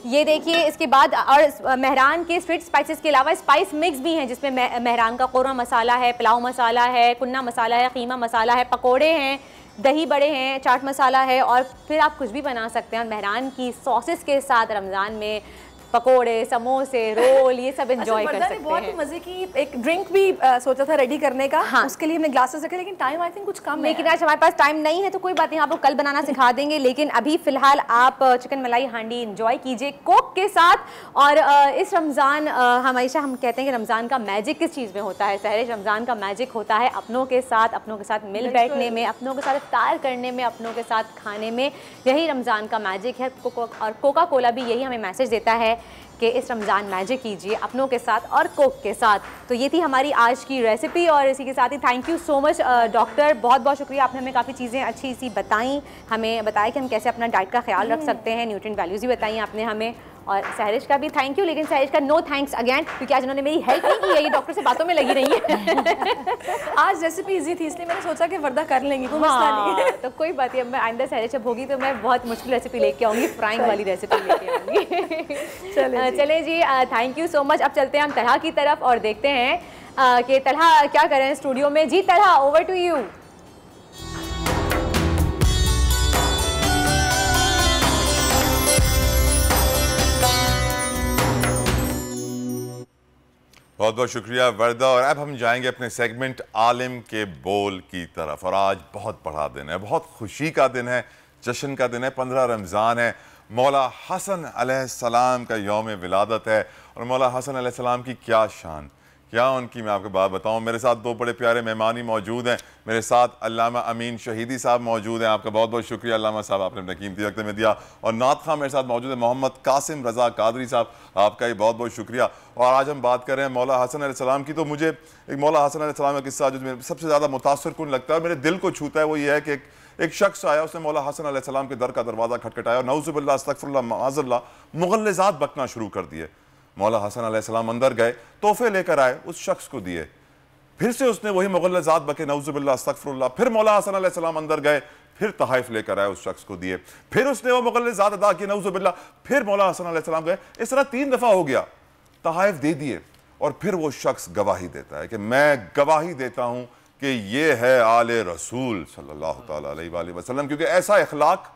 S2: ये देखिए इसके बाद, और मेहरान के स्ट्रीट स्पाइसेस के अलावा स्पाइस मिक्स भी हैं जिसमें मेहरान का कोरमा मसाला है, पुलाव मसाला है, कुन्ना मसाला है, कीमा मसाला है, पकोड़े हैं, दही बड़े हैं, चाट मसाला है, और फिर आप कुछ भी बना सकते हैं। और मेहरान की सॉसेस के साथ रमज़ान में पकोड़े, समोसे, रोल, ये सब एंजॉय कर सकते हैं।
S9: बहुत ही मजे की एक ड्रिंक भी सोचा था रेडी करने का। हाँ, उसके लिए हमने ग्लासेस रखे, लेकिन टाइम आई थिंक कुछ कम है।
S2: लेकिन आज हमारे पास टाइम नहीं है तो कोई बात नहीं, आपको कल बनाना सिखा देंगे। लेकिन अभी फिलहाल आप चिकन मलाई हांडी एंजॉय कीजिए कोक के साथ। और इस रमज़ान, हमेशा हम कहते हैं कि रमज़ान का मैजिक किस चीज़ में होता है? सहरिश रमज़ान का मैजिक होता है अपनों के साथ मिल बैठने में, अपनों के साथ इफ्तार करने में, अपनों के साथ खाने में। यही रमज़ान का मैजिक है। और कोका कोला भी यही हमें मैसेज देता है कि इस रमज़ान मैजिक कीजिए अपनों के साथ और कोक के साथ। तो ये थी हमारी आज की रेसिपी, और इसी के साथ ही thank you so much doctor, बहुत बहुत शुक्रिया, आपने हमें काफ़ी चीज़ें अच्छी सी बताई, हमें बताया कि हम कैसे अपना डाइट का ख्याल रख सकते हैं, न्यूट्रिएंट वैल्यूज़ भी बताई आपने हमें। और सहरिश का भी थैंक यू, लेकिन सहरिश का नो थैंक्स अगेन, क्योंकि आज उन्होंने मेरी हेल्प नहीं की है, ये डॉक्टर से बातों में लगी रही है।
S9: आज रेसिपी इजी थी इसलिए मैंने सोचा कि वर्दा कर लेंगी, कोई मसला नहीं है।
S2: तो कोई बात नहीं, अब मैं आइंदा सहरिश जब होगी तो मैं बहुत मुश्किल रेसिपी लेके आऊँगी, फ्राइंग वाली रेसिपी लेके आऊँगी। चले जी, थैंक यू सो मच। अब चलते हैं हम तलहा की तरफ और देखते हैं कि तलहा क्या कर रहे हैं स्टूडियो में। जी तलहा, ओवर टू यू।
S3: बहुत बहुत शुक्रिया वर्दा। और अब हम जाएंगे अपने सेगमेंट आलिम के बोल की तरफ। और आज बहुत बड़ा दिन है, बहुत खुशी का दिन है, जश्न का दिन है। 15 रमज़ान है, मौला हसन अलैहिस्सलाम का यौम विलादत है। और मौला हसन अलैहिस्सलाम की क्या शान, क्या उनकी मैं आपको बात बताऊं। मेरे साथ दो बड़े प्यारे मेहमान ही मौजूद हैं। मेरे साथ अल्लामा अमीन शहीदी साहब मौजूद हैं। आपका बहुत बहुत शुक्रिया अल्लामा साहब, आपने अपना कीमती वक्त में दिया। और नात खां मेरे साथ मौजूद है मोहम्मद कासिम रज़ा कादरी साहब, आपका ही बहुत बहुत शुक्रिया। और आज हम बात कर रहे हैं मौला हसन अलैहिस्सलाम की। तो मुझे एक मौला हसन अलैहिस्सलाम का किस्सा जो मेरे सबसे ज़्यादा मुतासर कुन लगता है, मेरे दिल को छूता है, वो ये है कि एक शख्स आया, उसने मौला हसन अलैहिस्सलाम के दर का दरवाज़ा खटखटाया और नऊज़ुबिल्लाह अस्तग़फिरुल्लाह माअज़ल्लाह मुग़ल्लिज़ात बकना शुरू कर दिए। मौला हसन अलैहिस्सलाम अंदर गए, तोहफे लेकर आए, उस शख्स को दिए, फिर से उसने वही मुग़ल्लिज़ात बके नऊज़ुबिल्लाह अस्तग़फिरुल्लाह। फिर मौला हसन अलैहिस्सलाम अंदर गए, फिर तहाइफ लेकर आए, उस शख्स को दिए, फिर उसने वो मुग़ल्लिज़ात अदा किए नऊज़ुबिल्लाह। फिर मौला हसन अलैहिस्सलाम गए, इस तरह 3 दफ़ा हो गया, तहाइफ दे दिए। और फिर वो शख्स गवाही देता है कि मैं गवाही देता हूं कि ये है आले रसूल सल्लल्लाहु तआला अलैहि वसल्लम, क्योंकि ऐसा इखलाक,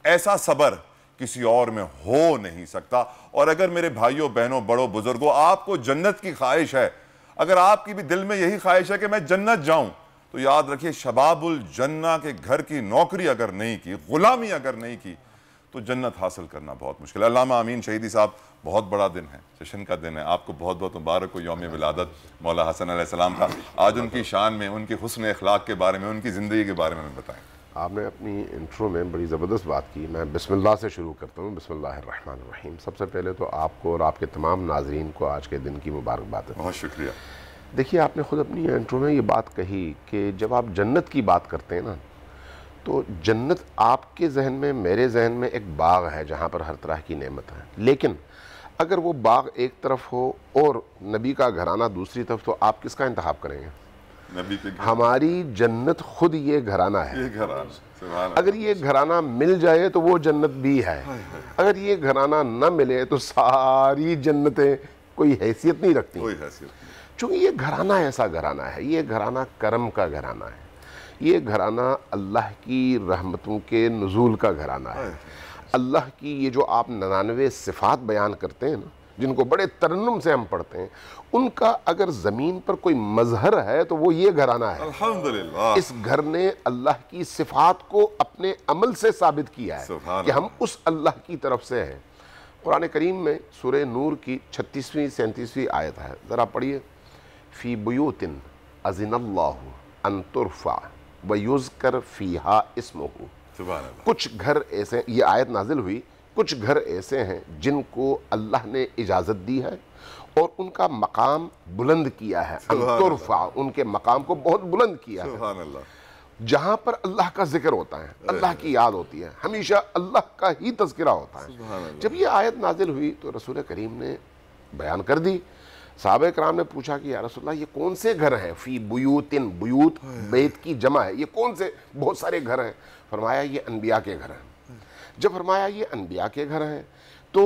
S3: ऐसा सब्र किसी और में हो नहीं सकता। और अगर मेरे भाइयों बहनों बड़ों बुजुर्गों आपको जन्नत की ख्वाहिश है, अगर आपकी भी दिल में यही ख्वाहिश है कि मैं जन्नत जाऊं, तो याद रखिए शबाबुल जन्ना के घर की नौकरी अगर नहीं की, गुलामी अगर नहीं की, तो जन्नत हासिल करना बहुत मुश्किल है। अल्लामा अमीन शहीदी साहब, बहुत बड़ा दिन है, जश्न का दिन है, आपको बहुत बहुत मुबारक हो यौम विलादत मौला हसन अलैहिस्सलाम का। आज उनकी शान में, उनके हुस्न अखलाक के बारे में, उनकी ज़िंदगी के बारे में बताएं।
S13: आपने अपनी इंट्रो में बड़ी ज़बरदस्त बात की। मैं बिस्मिल्लाह से शुरू करता हूँ। बिस्मिल्लाहिर्रहमानिर्रहीम। सबसे पहले तो आपको और आपके तमाम नाजरीन को आज के दिन की मुबारकबाद है।
S3: बहुत शुक्रिया।
S13: देखिए, आपने ख़ुद अपनी इंट्रो में ये बात कही कि जब आप जन्नत की बात करते हैं ना, तो जन्नत आपके जहन में, मेरे जहन में एक बाग है जहाँ पर हर तरह की नेमत है। लेकिन अगर वो बाग एक तरफ हो और नबी का घराना दूसरी तरफ, तो आप किसका इंतखाब करेंगे?
S3: नबी के।
S13: हमारी जन्नत खुद ये घराना है।
S3: ये घराना,
S13: अगर ये घराना मिल जाए तो वो जन्नत भी है, अगर ये घराना न मिले तो सारी जन्नतें कोई हैसियत नहीं रखती।
S3: कोई हैसियत नहीं।
S13: चूँकि ये घराना ऐसा घराना है, ये घराना करम का घराना है, ये घराना अल्लाह की रहमतों के नुज़ूल का घराना है। अल्लाह की ये जो आप 99 सिफ़ात बयान करते हैं ना, जिनको बड़े तरन्नुम से हम पढ़ते हैं, उनका अगर ज़मीन पर कोई मज़हर है तो वो ये घराना है।
S3: अल्हम्दुलिल्लाह।
S13: इस घर ने अल्लाह की सिफ़ात को अपने अमल से साबित किया है कि हम उस अल्लाह की तरफ से हैं। कुरान करीम में सूरह नूर की 36वीं 37वीं आयत है, ज़रा पढ़िए। फ़ी बुयूतिन अज़िनल्लाहु अन तुरफ़ा व युज़कर फ़ीहा इस्मुहु। कुछ घर ऐसे, ये आयत नाजिल हुई, कुछ घर ऐसे हैं जिनको अल्लाह ने इजाज़त दी है और उनका मकाम बुलंद किया है। तुरफ़ा, उनके मकाम को बहुत बुलंद किया है। जहाँ पर अल्लाह का जिक्र होता है, अल्लाह की याद होती है, हमेशा अल्लाह का ही तज़किरा होता है। जब ये आयत नाजिल हुई तो रसूल करीम ने बयान कर दी। साहबे कराम ने पूछा कि या रसूलल्लाह, ये कौन से घर हैं? फ़ी बुयूतिन, बुयूत बैत की जमा है, ये कौन से बहुत सारे घर हैं? फरमाया ये अनबिया के घर हैं। जब फरमाया ये अनबिया के घर हैं, तो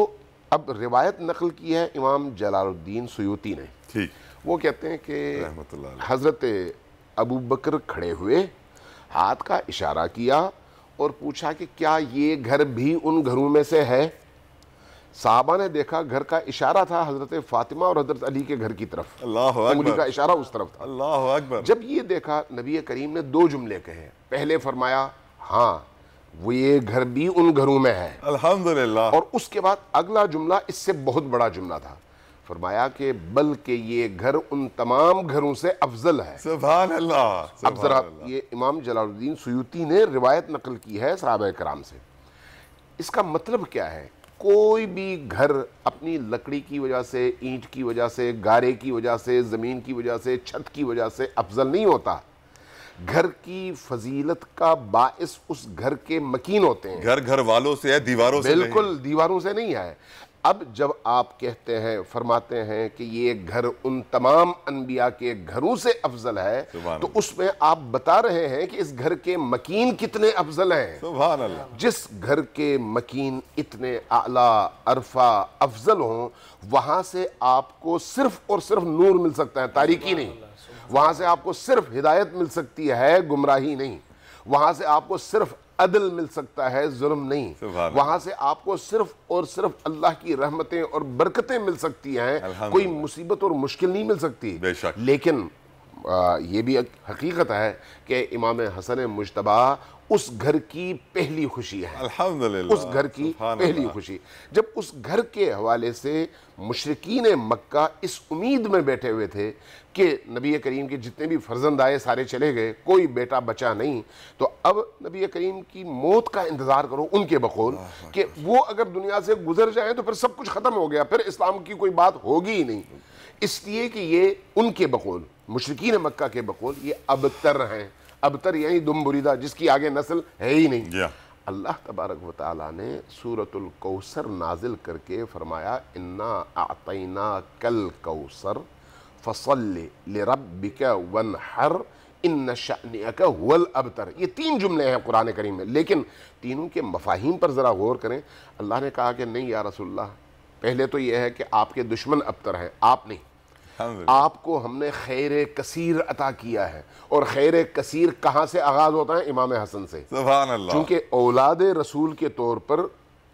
S13: अब रिवायत नकल की है इमाम जलालुद्दीन सुयूती ने।
S3: ठीक।
S13: वो कहते हैं कि हज़रत अबू बकर खड़े हुए, हाथ का इशारा किया और पूछा कि क्या ये घर भी उन घरों में से है? साहबा ने देखा घर का इशारा था हज़रत फ़ातिमा और हज़रत अली के घर की तरफ, उंगली का इशारा उस तरफ था।
S3: अल्लाह अकबर।
S13: जब ये देखा, नबी करीम ने 2 जुमले कहे। पहले फरमाया हाँ वो ये घर भी उन घरों में है,
S3: अल्हम्दुलिल्लाह।
S13: और उसके बाद अगला जुमला इससे बहुत बड़ा जुमला था, फरमाया कि बल्कि ये घर उन तमाम घरों से अफजल है।
S3: सुभान अल्लाह।
S13: अब जरा ये इमाम जलालुद्दीन सुयूती ने रिवायत नकल की है सहाबा कराम से। इसका मतलब क्या है? कोई भी घर अपनी लकड़ी की वजह से, ईंट की वजह से, गारे की वजह से, ज़मीन की वजह से, छत की वजह से अफजल नहीं होता। घर की फजीलत का बाइस उस घर के मकीन होते हैं।
S3: घर घर वालों से है, दीवारों से
S13: बिल्कुल
S3: नहीं।
S13: दीवारों से नहीं है। अब जब आप कहते हैं, फरमाते हैं कि ये घर उन तमाम अनबिया के घरों से अफजल है, तो उसमें आप बता रहे हैं कि इस घर के मकीन कितने अफजल हैं।
S3: सुभान अल्लाह।
S13: जिस घर के मकीन इतने आला, अरफा, अफजल हों, वहाँ से आपको सिर्फ और सिर्फ नूर मिल सकता है, तारीकी नहीं। वहाँ से आपको सिर्फ हिदायत मिल सकती है, गुमराही नहीं। वहाँ से आपको सिर्फ अदल मिल सकता है, जुल्म नहीं। वहाँ से आपको सिर्फ और सिर्फ अल्लाह की रहमतें और बरकतें मिल सकती हैं, कोई मुसीबत और मुश्किल नहीं मिल सकती। लेकिन ये भी हकीकत है कि इमाम हसन मुज्तबा उस घर की पहली खुशी है,
S3: अल्हम्दुलिल्लाह,
S13: उस घर की पहली खुशी। जब उस घर के हवाले से मुशरिकीन मक्का इस उम्मीद में बैठे हुए थे कि नबी करीम के जितने भी फर्जंद आए सारे चले गए, कोई बेटा बचा नहीं, तो अब नबी करीम की मौत का इंतज़ार करो उनके बकौल कि वो अगर दुनिया से गुजर जाए तो फिर सब कुछ ख़त्म हो गया, फिर इस्लाम की कोई बात होगी ही नहीं। इसलिए कि ये उनके बकौल, मुशरिकीन मक्का के बकौल, ये अबतर हैं। अबतर यानी दुम बुरीदा, जिसकी आगे नस्ल है ही नहीं। अल्लाह तबारक व तआला ने सूरतुल कौसर नाजिल करके फरमाया, इन्ना आतैना कल कौसर फसल्लि लिरब्बिका वनहर इन्न शअनिका हुवल अबतर। ये 3 जुमले हैं कुरान करीम में, लेकिन तीनों के मफाहिम पर ज़रा गौर करें। अल्लाह ने कहा कि नहीं या रसूलल्लाह, पहले तो यह है कि आपके दुश्मन अबतर हैं, आप नहीं। आपको हमने खैर कसीर अता किया है, और खैर कसीर कहाँ से आगाज़ होता है? इमाम हसन से। सुभान अल्लाह। क्योंकि औलाद रसूल के तौर पर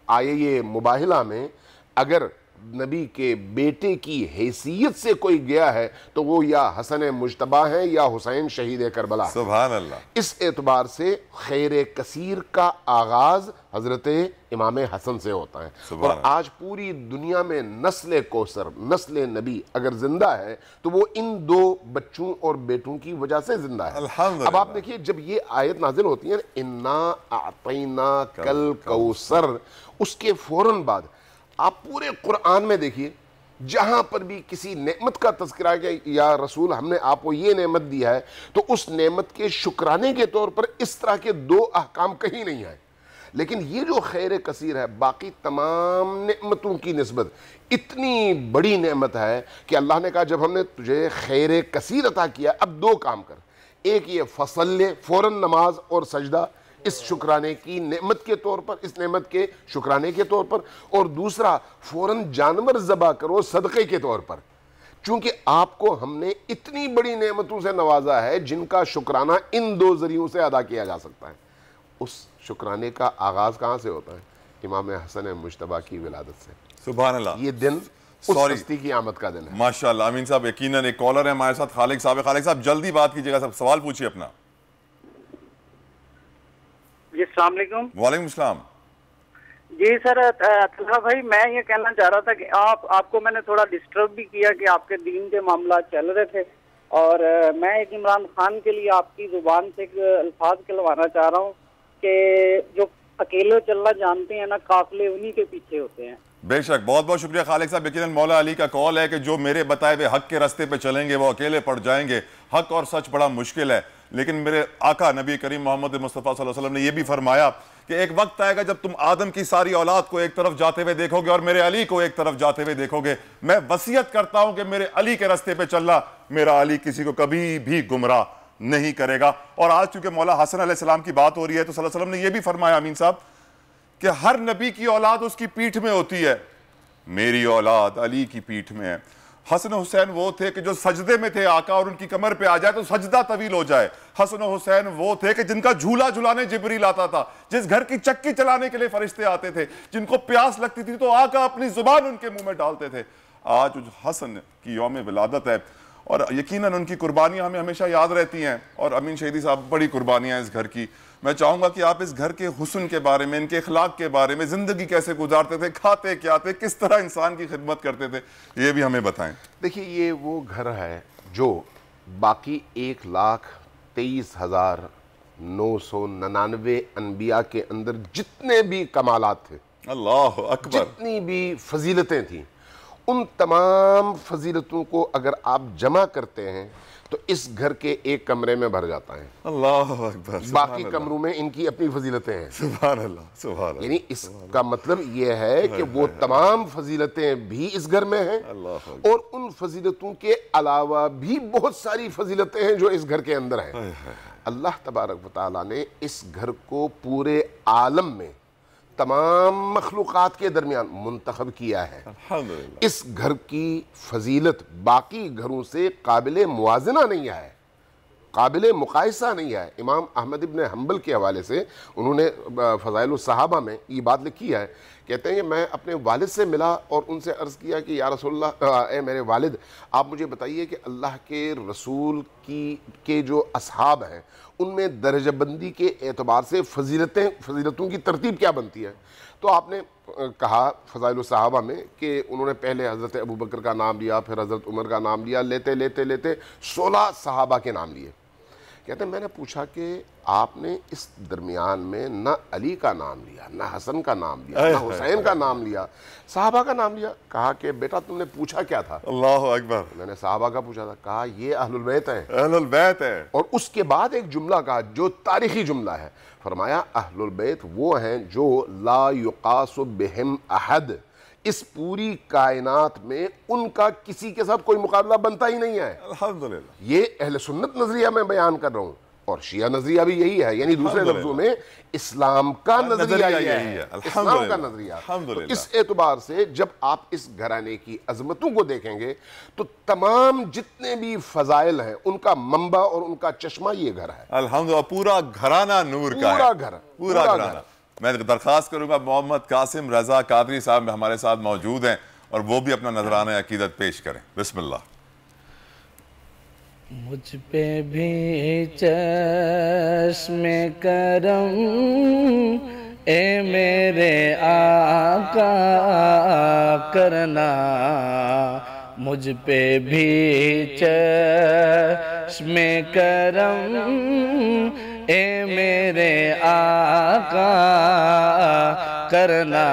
S13: आए ये मुबाहिला में अगर नबी के बेटे की हैसियत से कोई गया है तो वो या हसन मुजतबा है या हुसैन शहीद करबला। सुभान अल्लाह। इस एतबार से खैर कसीर का आगाज़ हज़रत इमाम हसन से होता है। और आज पूरी दुनिया में नस्ल कौसर, नस्ल नबी अगर जिंदा है तो वो इन 2 बच्चों और बेटों की वजह से जिंदा है। अब आप देखिए, जब ये आयत नाजिल होती है, इन्ना आतैना कल कौसर, उसके फौरन बाद आप पूरे कुरान में देखिए, जहां पर भी किसी नेमत का तज़किरा है कि या रसूल हमने आपको ये नेमत दिया है, तो उस नेमत के शुक्राने के तौर पर इस तरह के 2 अहकाम कहीं नहीं आए। लेकिन ये जो खैर कसीर है, बाकी तमाम नेमतों की निस्बत इतनी बड़ी नेमत है कि अल्लाह ने कहा जब हमने तुझे खैर कसीर अता किया, अब 2 काम कर। एक ये फसल्ले, फौरन नमाज और सजदा, इस शुक्राने की नेमत के तौर पर, इस नेमत के शुक्राने के तौर पर, और दूसरा फौरन जानवर ज़बा करो सदक़े के तौर पर। चूंकि आपको हमने इतनी बड़ी नेमतों से नवाजा है जिनका शुक्राना इन 2 ज़रियों से अदा किया जा सकता है। उस शुक्राने का आगाज़ कहाँ से होता है? इमाम हसन मुजतबा की विलादत से। सुभान अल्लाह। ये दिन उस हस्ती की आमद का दिन है।
S3: माशाअल्लाह। अमीन साहब, यकीनन एक कॉलर है हमारे साथ, खालिक साहब। खालिक साहब जल्दी बात कीजिएगा, सब सवाल पूछिए अपना।
S12: जी अस्सलाम वालेकुम।
S3: वालेकुम सलाम।
S12: जी सर, अतला भाई मैं ये कहना चाह रहा था कि आपको मैंने थोड़ा डिस्टर्ब भी किया कि आपके दीन के मामला चल रहे थे, और मैं एक इमरान खान के लिए आपकी जुबान से एक अल्फाज कहलवाना चाह रहा हूँ कि जो अकेले चलना जानते हैं ना, काफिले उन्हीं के पीछे होते हैं।
S3: बेशक, बहुत बहुत शुक्रिया खालिक साहब। यकीनन मौला अली का कौल है कि जो मेरे बताए हुए हक के रास्ते पे चलेंगे वो अकेले पड़ जाएंगे। हक और सच बड़ा मुश्किल है, लेकिन मेरे आका नबी करीम मोहम्मद मुस्तफ़ा सल्लल्लाहु अलैहि वसल्लम ने यह भी फरमाया कि एक वक्त आएगा जब तुम आदम की सारी औलाद को एक तरफ जाते हुए देखोगे और मेरे अली को एक तरफ जाते हुए देखोगे। मैं वसीयत करता हूं कि मेरे अली के रास्ते पे चलना, मेरा अली किसी को कभी भी गुमराह नहीं करेगा। और आज चूंकि मौला हसन अलैहिस्सलाम की बात हो रही है तो सल्लल्लाहु अलैहि वसल्लम ने यह भी फरमाया अमीन साहब कि हर नबी की औलाद उसकी पीठ में होती है, मेरी औलाद अली की पीठ में है। हसन हुसैन वो थे कि जो सजदे में थे आका और उनकी कमर पे आ जाए तो सजदा तवील हो जाए। हसन हुसैन वो थे कि जिनका झूला झुलाने जिब्रील आता था, जिस घर की चक्की चलाने के लिए फरिश्ते आते थे, जिनको प्यास लगती थी तो आका अपनी जुबान उनके मुंह में डालते थे। आज हसन की यौम विलादत है और यकीनन उनकी कुर्बानियां हमें हमेशा याद रहती हैं। और अमीन शहीदी साहब, बड़ी कुर्बानियां इस घर की। मैं चाहूंगा कि आप इस घर के हुस्न के बारे में, इनके अखलाक के बारे में, जिंदगी कैसे गुजारते थे, खाते क्या थे, किस तरह इंसान की खिदमत करते थे, ये भी हमें बताएं।
S13: देखिए, ये वो घर है जो बाकी 1,23,999 अनबिया के अंदर जितने भी कमालात थे,
S3: अल्लाह अकबर,
S13: जितनी भी फजीलतें थी, उन तमाम फजीलतों को अगर आप जमा करते हैं तो इस घर के एक कमरे में भर जाता है।
S3: अल्लाह अकबर।
S13: बाकी कमरों में इनकी अपनी फजीलतें हैं।
S3: सुभान अल्लाह, सुभान अल्लाह।
S13: यानी इसका मतलब यह है कि वो तमाम फजीलतें भी इस घर में हैं और उन फजीलतों के अलावा भी बहुत सारी फजीलतें हैं जो इस घर के अंदर हैं। अल्लाह तबारक व तआला ने इस घर को पूरे आलम में तमाम मखलूक़ात के दरमियान मुंतखब किया है। इस घर की फजीलत बाकी घरों से काबिल मुआजना नहीं है, काबिल मुकायसा नहीं है। इमाम अहमद इब्न हम्बल के हवाले से उन्होंने फ़ज़ाइल सहाबा में ये बात लिखी है। कहते हैं कि मैं अपने वालिद से मिला और उनसे अर्ज़ किया कि या रसूलल्लाह, ए मेरे वालिद, आप मुझे बताइए कि अल्लाह के रसूल के जो असहाब हैं उनमें दर्जाबंदी के एतबार से फजीलतों की तरतीब क्या बनती है। तो आपने कहा फ़ज़ाइल सहाबा में कि उन्होंने पहले हज़रत अबू बकर का नाम लिया, फिर हज़रत उमर का नाम लिया, लेते लेते लेते 16 सहाबा के नाम लिए। कहते हैं मैंने पूछा कि आपने इस दरमियान में ना अली का नाम लिया, ना हसन का नाम लिया, ना हुसैन का नाम लिया, सहाबा का नाम लिया। कहा कि बेटा तुमने पूछा क्या था?
S3: अल्लाह अकबर।
S13: मैंने सहाबा का पूछा था। कहा ये अहलुल बैत हैं,
S3: अहलुल बैत है।
S13: और उसके बाद एक जुमला कहा जो तारीखी जुमला है, फरमाया अहलुल बैत वो हैं जो ला युकासु बिहिम अहद, इस पूरी कायनात में उनका किसी के साथ कोई मुकाबला बनता ही नहीं है।
S3: अल्हम्दुलिल्लाह।
S13: ये अहले सुन्नत नजरिया में बयान कर रहा हूँ, और शिया नजरिया भी यही है, यानी दूसरे लफ्जों में इस्लाम का नजरिया यही है, इस्लाम का नजरिया। तो इस एतबार से जब आप इस घराने की अजमतों को देखेंगे तो तमाम जितने भी फजाइल हैं उनका मंबा और उनका चश्मा ये घर है।
S3: अल्हम्दुलिल्लाह, पूरा घराना नूर का है, पूरा घराना। मैं दरख्वास्त करूंगा मोहम्मद कासिम रजा कादरी साहब हमारे साथ मौजूद हैं और वो भी अपना नजराना अकीदत पेश करें। बिस्मिल्लाह।
S14: मुझ पे भी चश्मे करम ए मेरे आका करना, मुझ पे भी चश्मे करम ए मेरे आका करना,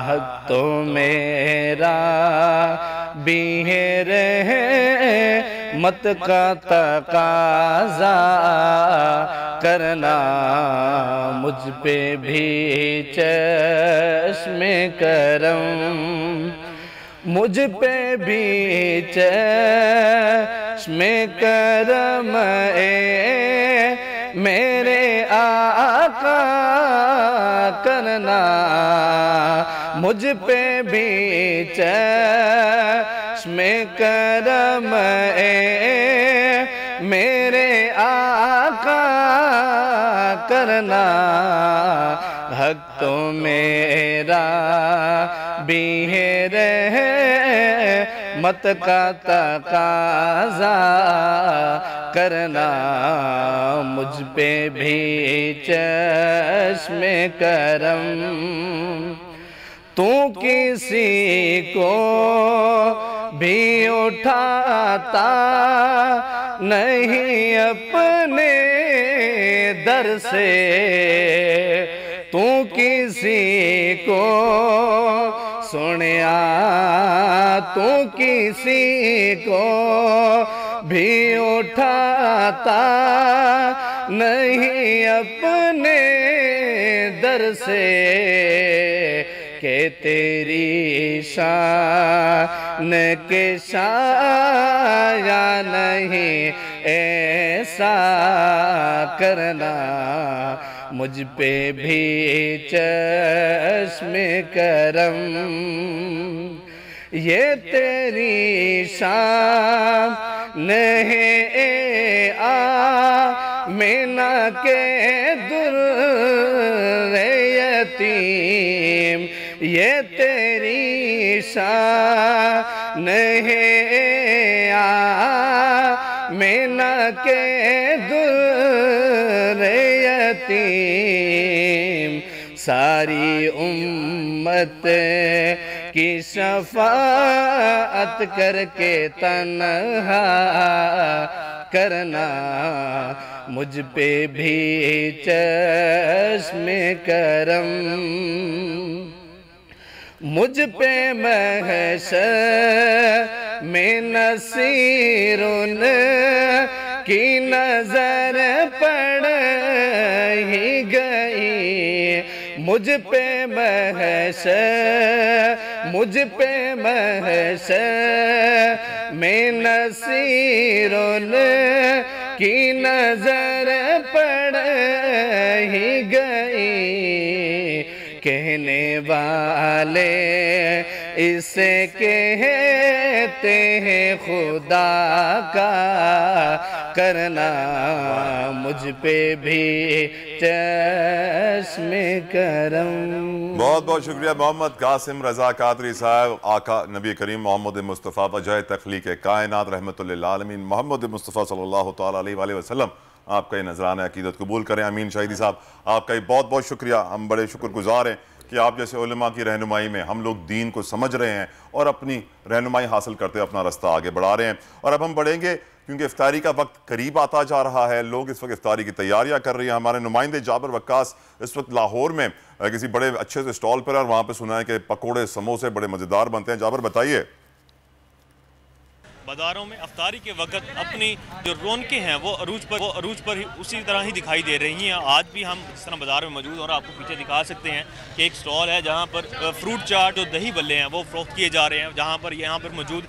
S14: हक तो मेरा भी है मत का तकाज़ा करना, मुझ पे भी चश्मे करम, मुझ पे भी चश्मे करम ए मेरे आका करना, मुझ पे भी चश्मे करम ए मेरे आका करना, हक तो मेरा भी है मत का तकाज़ा करना, मुझ पे भी चश्मे करम। तू किसी को भी उठाता नहीं अपने दर से, तू किसी को सुनिया, तू किसी को भी उठाता नहीं अपने दर से, के तेरी शान के शाया नहीं ऐसा करना, मुझ पे भी चश्मे करम, ये तेरी शान है आमिना के दुर्रे यतीम, ये तेरी शान है आमिना के दुर्रे यतीम, सारी उम्मत की शफाअत करके तन्हा करना, मुझ पे भी चश्मे करम, मुझ पे महशर में नसीरुन की नजर पड़ ही गई, मुझ पे महशर, मुझ पे महशर में नसीरुन की नजर पड़ ही गई, कहने वाले इसे कहते हैं खुदा का करना, मुझ पे भी चश्मे करम।
S3: बहुत बहुत शुक्रिया मोहम्मद कासिम रजा कादरी साहब। आका नबी करीम मोहम्मद मुस्तफ़ा वजह तख्लीक़ कायनात रहमतुल लिल आलमीन मोहम्मद मुस्तफ़ा सल्लल्लाहु तआला अलैहि वसल्लम आपका ये नजराना अकीदत कबूल करें। अमीन शाहिदी साहब, आपका बहुत बहुत शुक्रिया। हम बड़े शुक्रगुजार हैं कि आप जैसे उलमा की रहनुमाई में हम लोग दीन को समझ रहे हैं और अपनी रहनुमाई हासिल करते अपना रास्ता आगे बढ़ा रहे हैं। और अब हम बढ़ेंगे क्योंकि इफ्तारी का वक्त करीब आता जा रहा है। लोग इस वक्त इफ्तारी की तैयारियां कर रही हैं। हमारे नुमाइंदे जाबर वक्कास इस वक्त लाहौर में किसी बड़े अच्छे से स्टॉल पर, और वहाँ पे सुना है कि पकोड़े समोसे बड़े मज़ेदार बनते हैं। जाबर बताइए।
S15: बाज़ारों में अफ्तारी के वक्त अपनी जो रौनकें हैं वो अरूज पर ही उसी तरह ही दिखाई दे रही हैं। आज भी हम इस तरह बाज़ार में मौजूद और आपको पीछे दिखा सकते हैं कि एक स्टॉल है जहां पर फ्रूट चाट जो दही बल्ले हैं वो फ़रोख्त किए जा रहे हैं, जहां पर यहाँ पर मौजूद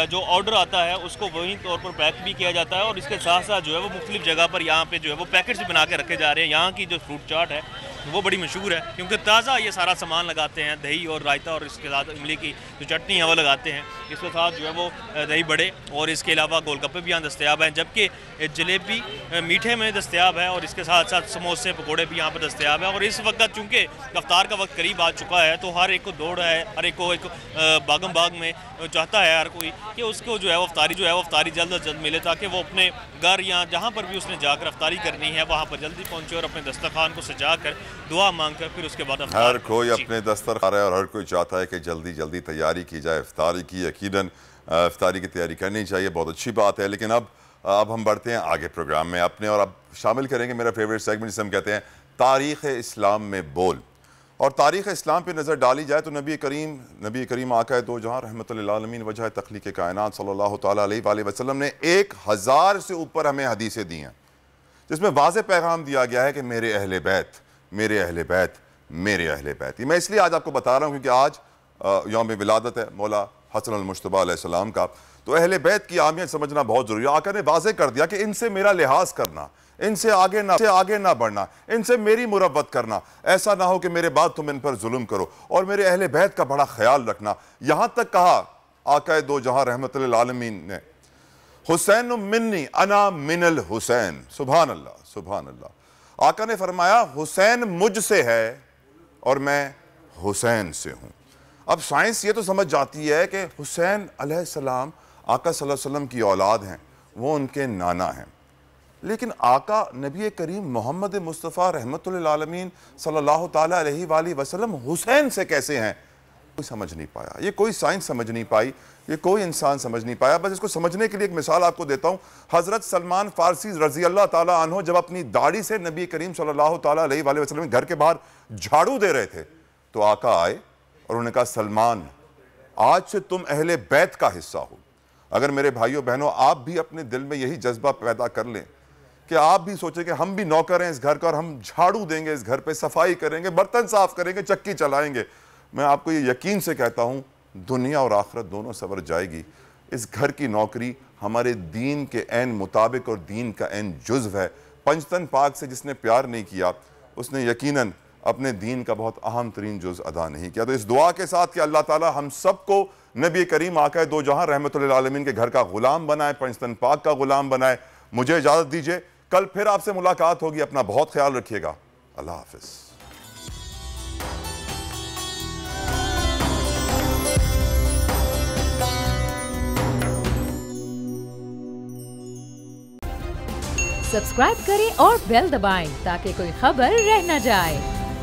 S15: जो ऑर्डर आता है उसको वही तौर पर पैक भी किया जाता है और इसके साथ साथ जो है वो मुख्तलिफ जगह पर यहाँ पर जो है वो पैकेट्स भी बना के रखे जा रहे हैं। यहाँ की जो फ्रूट चाट है वो बड़ी मशहूर है क्योंकि ताज़ा ये सारा सामान लगाते हैं, दही और रायता और इसके साथ इमली की जो चटनी है वो लगाते हैं। इसके साथ जो है वो दही बड़े और इसके अलावा गोलगप्पे भी यहाँ दस्तयाब हैं, जबकि जलेबी मीठे में दस्तयाब है और इसके साथ साथ समोसे पकौड़े भी यहाँ पर दस्तयाब है। और इस वक्त चूँकि अफ्तार का वक्त करीब आ चुका है तो हर एक को दौड़ है, हर एक को एक बागम बाग में चाहता है हर कोई कि उसको जो है वो अफ्तारी जल्द अज जल्द मिले ताकि वो अपने घर या जहाँ पर भी उसने जाकर अफ्तारी करनी है वहाँ पर जल्दी पहुँचे और अपने दस्तरखान को सजा कर दुआ मांगकर फिर उसके बाद
S3: हर कोई अपने दस्तर खा रहा है और हर कोई चाहता है कि जल्दी जल्दी तैयारी की जाए इफ्तारी की। यकीनन इफ्तारी की तैयारी करनी चाहिए, बहुत अच्छी बात है। लेकिन अब हम बढ़ते हैं आगे प्रोग्राम में अपने, और अब शामिल करेंगे मेरा फेवरेट सेगमेंट जिसे हम कहते हैं तारीख़ इस्लाम में बोल। और तारीख़ इस्लाम पर नज़र डाली जाए तो नबी करीम आका दो जहाँ रहमतुल लिल आलमीन वजह तख्लीक़ कायनात सल्लल्लाहु तआला अलैहि वसल्लम ने 1000 से ऊपर हमें हदीसें दी हैं जिसमें वाज़ेह पैगाम दिया गया है कि मेरे अहले बैत, मेरे अहले बैत, मेरे अहले बैत। मैं इसलिए आज आपको बता रहा हूँ क्योंकि आज यौम विलादत है मौला हसन अल मुश्तबा अलैहिस्सलाम का, तो अहले बैत की अहमियत समझना बहुत ज़रूरी है। आका ने वाज़ेह कर दिया कि इनसे मेरा लिहाज करना, इनसे आगे ना बढ़ना, इनसे मेरी मुरव्वत करना, ऐसा ना हो कि मेरे बाद तुम इन पर जुल्म करो, और मेरे अहले बैत का बड़ा ख्याल रखना। यहाँ तक कहा आका दो जहाँ रहमतुल लिल आलमीन ने, हुसैन मिन्नी अना मिनल हुसैन। सुभान अल्लाह, सुभान अल्लाह। आका ने फरमाया हुसैन मुझसे है और मैं हुसैन से हूँ। अब साइंस ये तो समझ जाती है कि हुसैन अलैहिस्सलाम आका सल्लल्लाहु अलैहि वसल्लम की औलाद हैं, वो उनके नाना हैं, लेकिन आका नबी करीम मोहम्मद मुस्तफ़ा रहमतुल लिल आलमीन सल्लल्लाहु ताला अलैहि वसल्लम हुसैन से कैसे हैं? कोई समझ नहीं पाया, ये कोई साइंस समझ नहीं पाई, ये कोई इंसान समझ नहीं पाया। बस इसको समझने के लिए एक मिसाल आपको देता हूँ। हज़रत सलमान फ़ारसी रज़ी अल्लाह ताला अन्हो जब अपनी दाढ़ी से नबी करीम सल्लल्लाहु ताला अलैहि वसल्लम घर के बाहर झाड़ू दे रहे थे तो आका आए और उन्होंने कहा सलमान आज से तुम अहले बैत का हिस्सा हो। अगर मेरे भाइयों बहनों आप भी अपने दिल में यही जज्बा पैदा कर लें कि आप भी सोचें कि हम भी नौकर हैं इस घर का और हम झाड़ू देंगे, इस घर पे सफाई करेंगे, बर्तन साफ करेंगे, चक्की चलाएंगे, मैं आपको ये यकीन से कहता हूँ दुनिया और आखिरत दोनों सवर जाएगी। इस घर की नौकरी हमारे दीन के ऐन मुताबिक और दीन का ऐन जुज़्व है। पंजतन पाक से जिसने प्यार नहीं किया उसने यकीनन अपने दीन का बहुत अहम तरीन जुज़ अदा नहीं किया। तो इस दुआ के साथ कि अल्लाह ताला हम सबको नबी करीम आका दो जहाँ रहमतुल लिल आलमीन के घर का गुलाम बनाए, पंजतन पाक का गुलाम बनाए। मुझे इजाज़त दीजिए, कल फिर आपसे मुलाकात होगी। अपना बहुत ख्याल रखिएगा। अल्लाह हाफ़िज़।
S1: सब्सक्राइब करें और बेल दबाएं ताकि कोई खबर रह न जाए।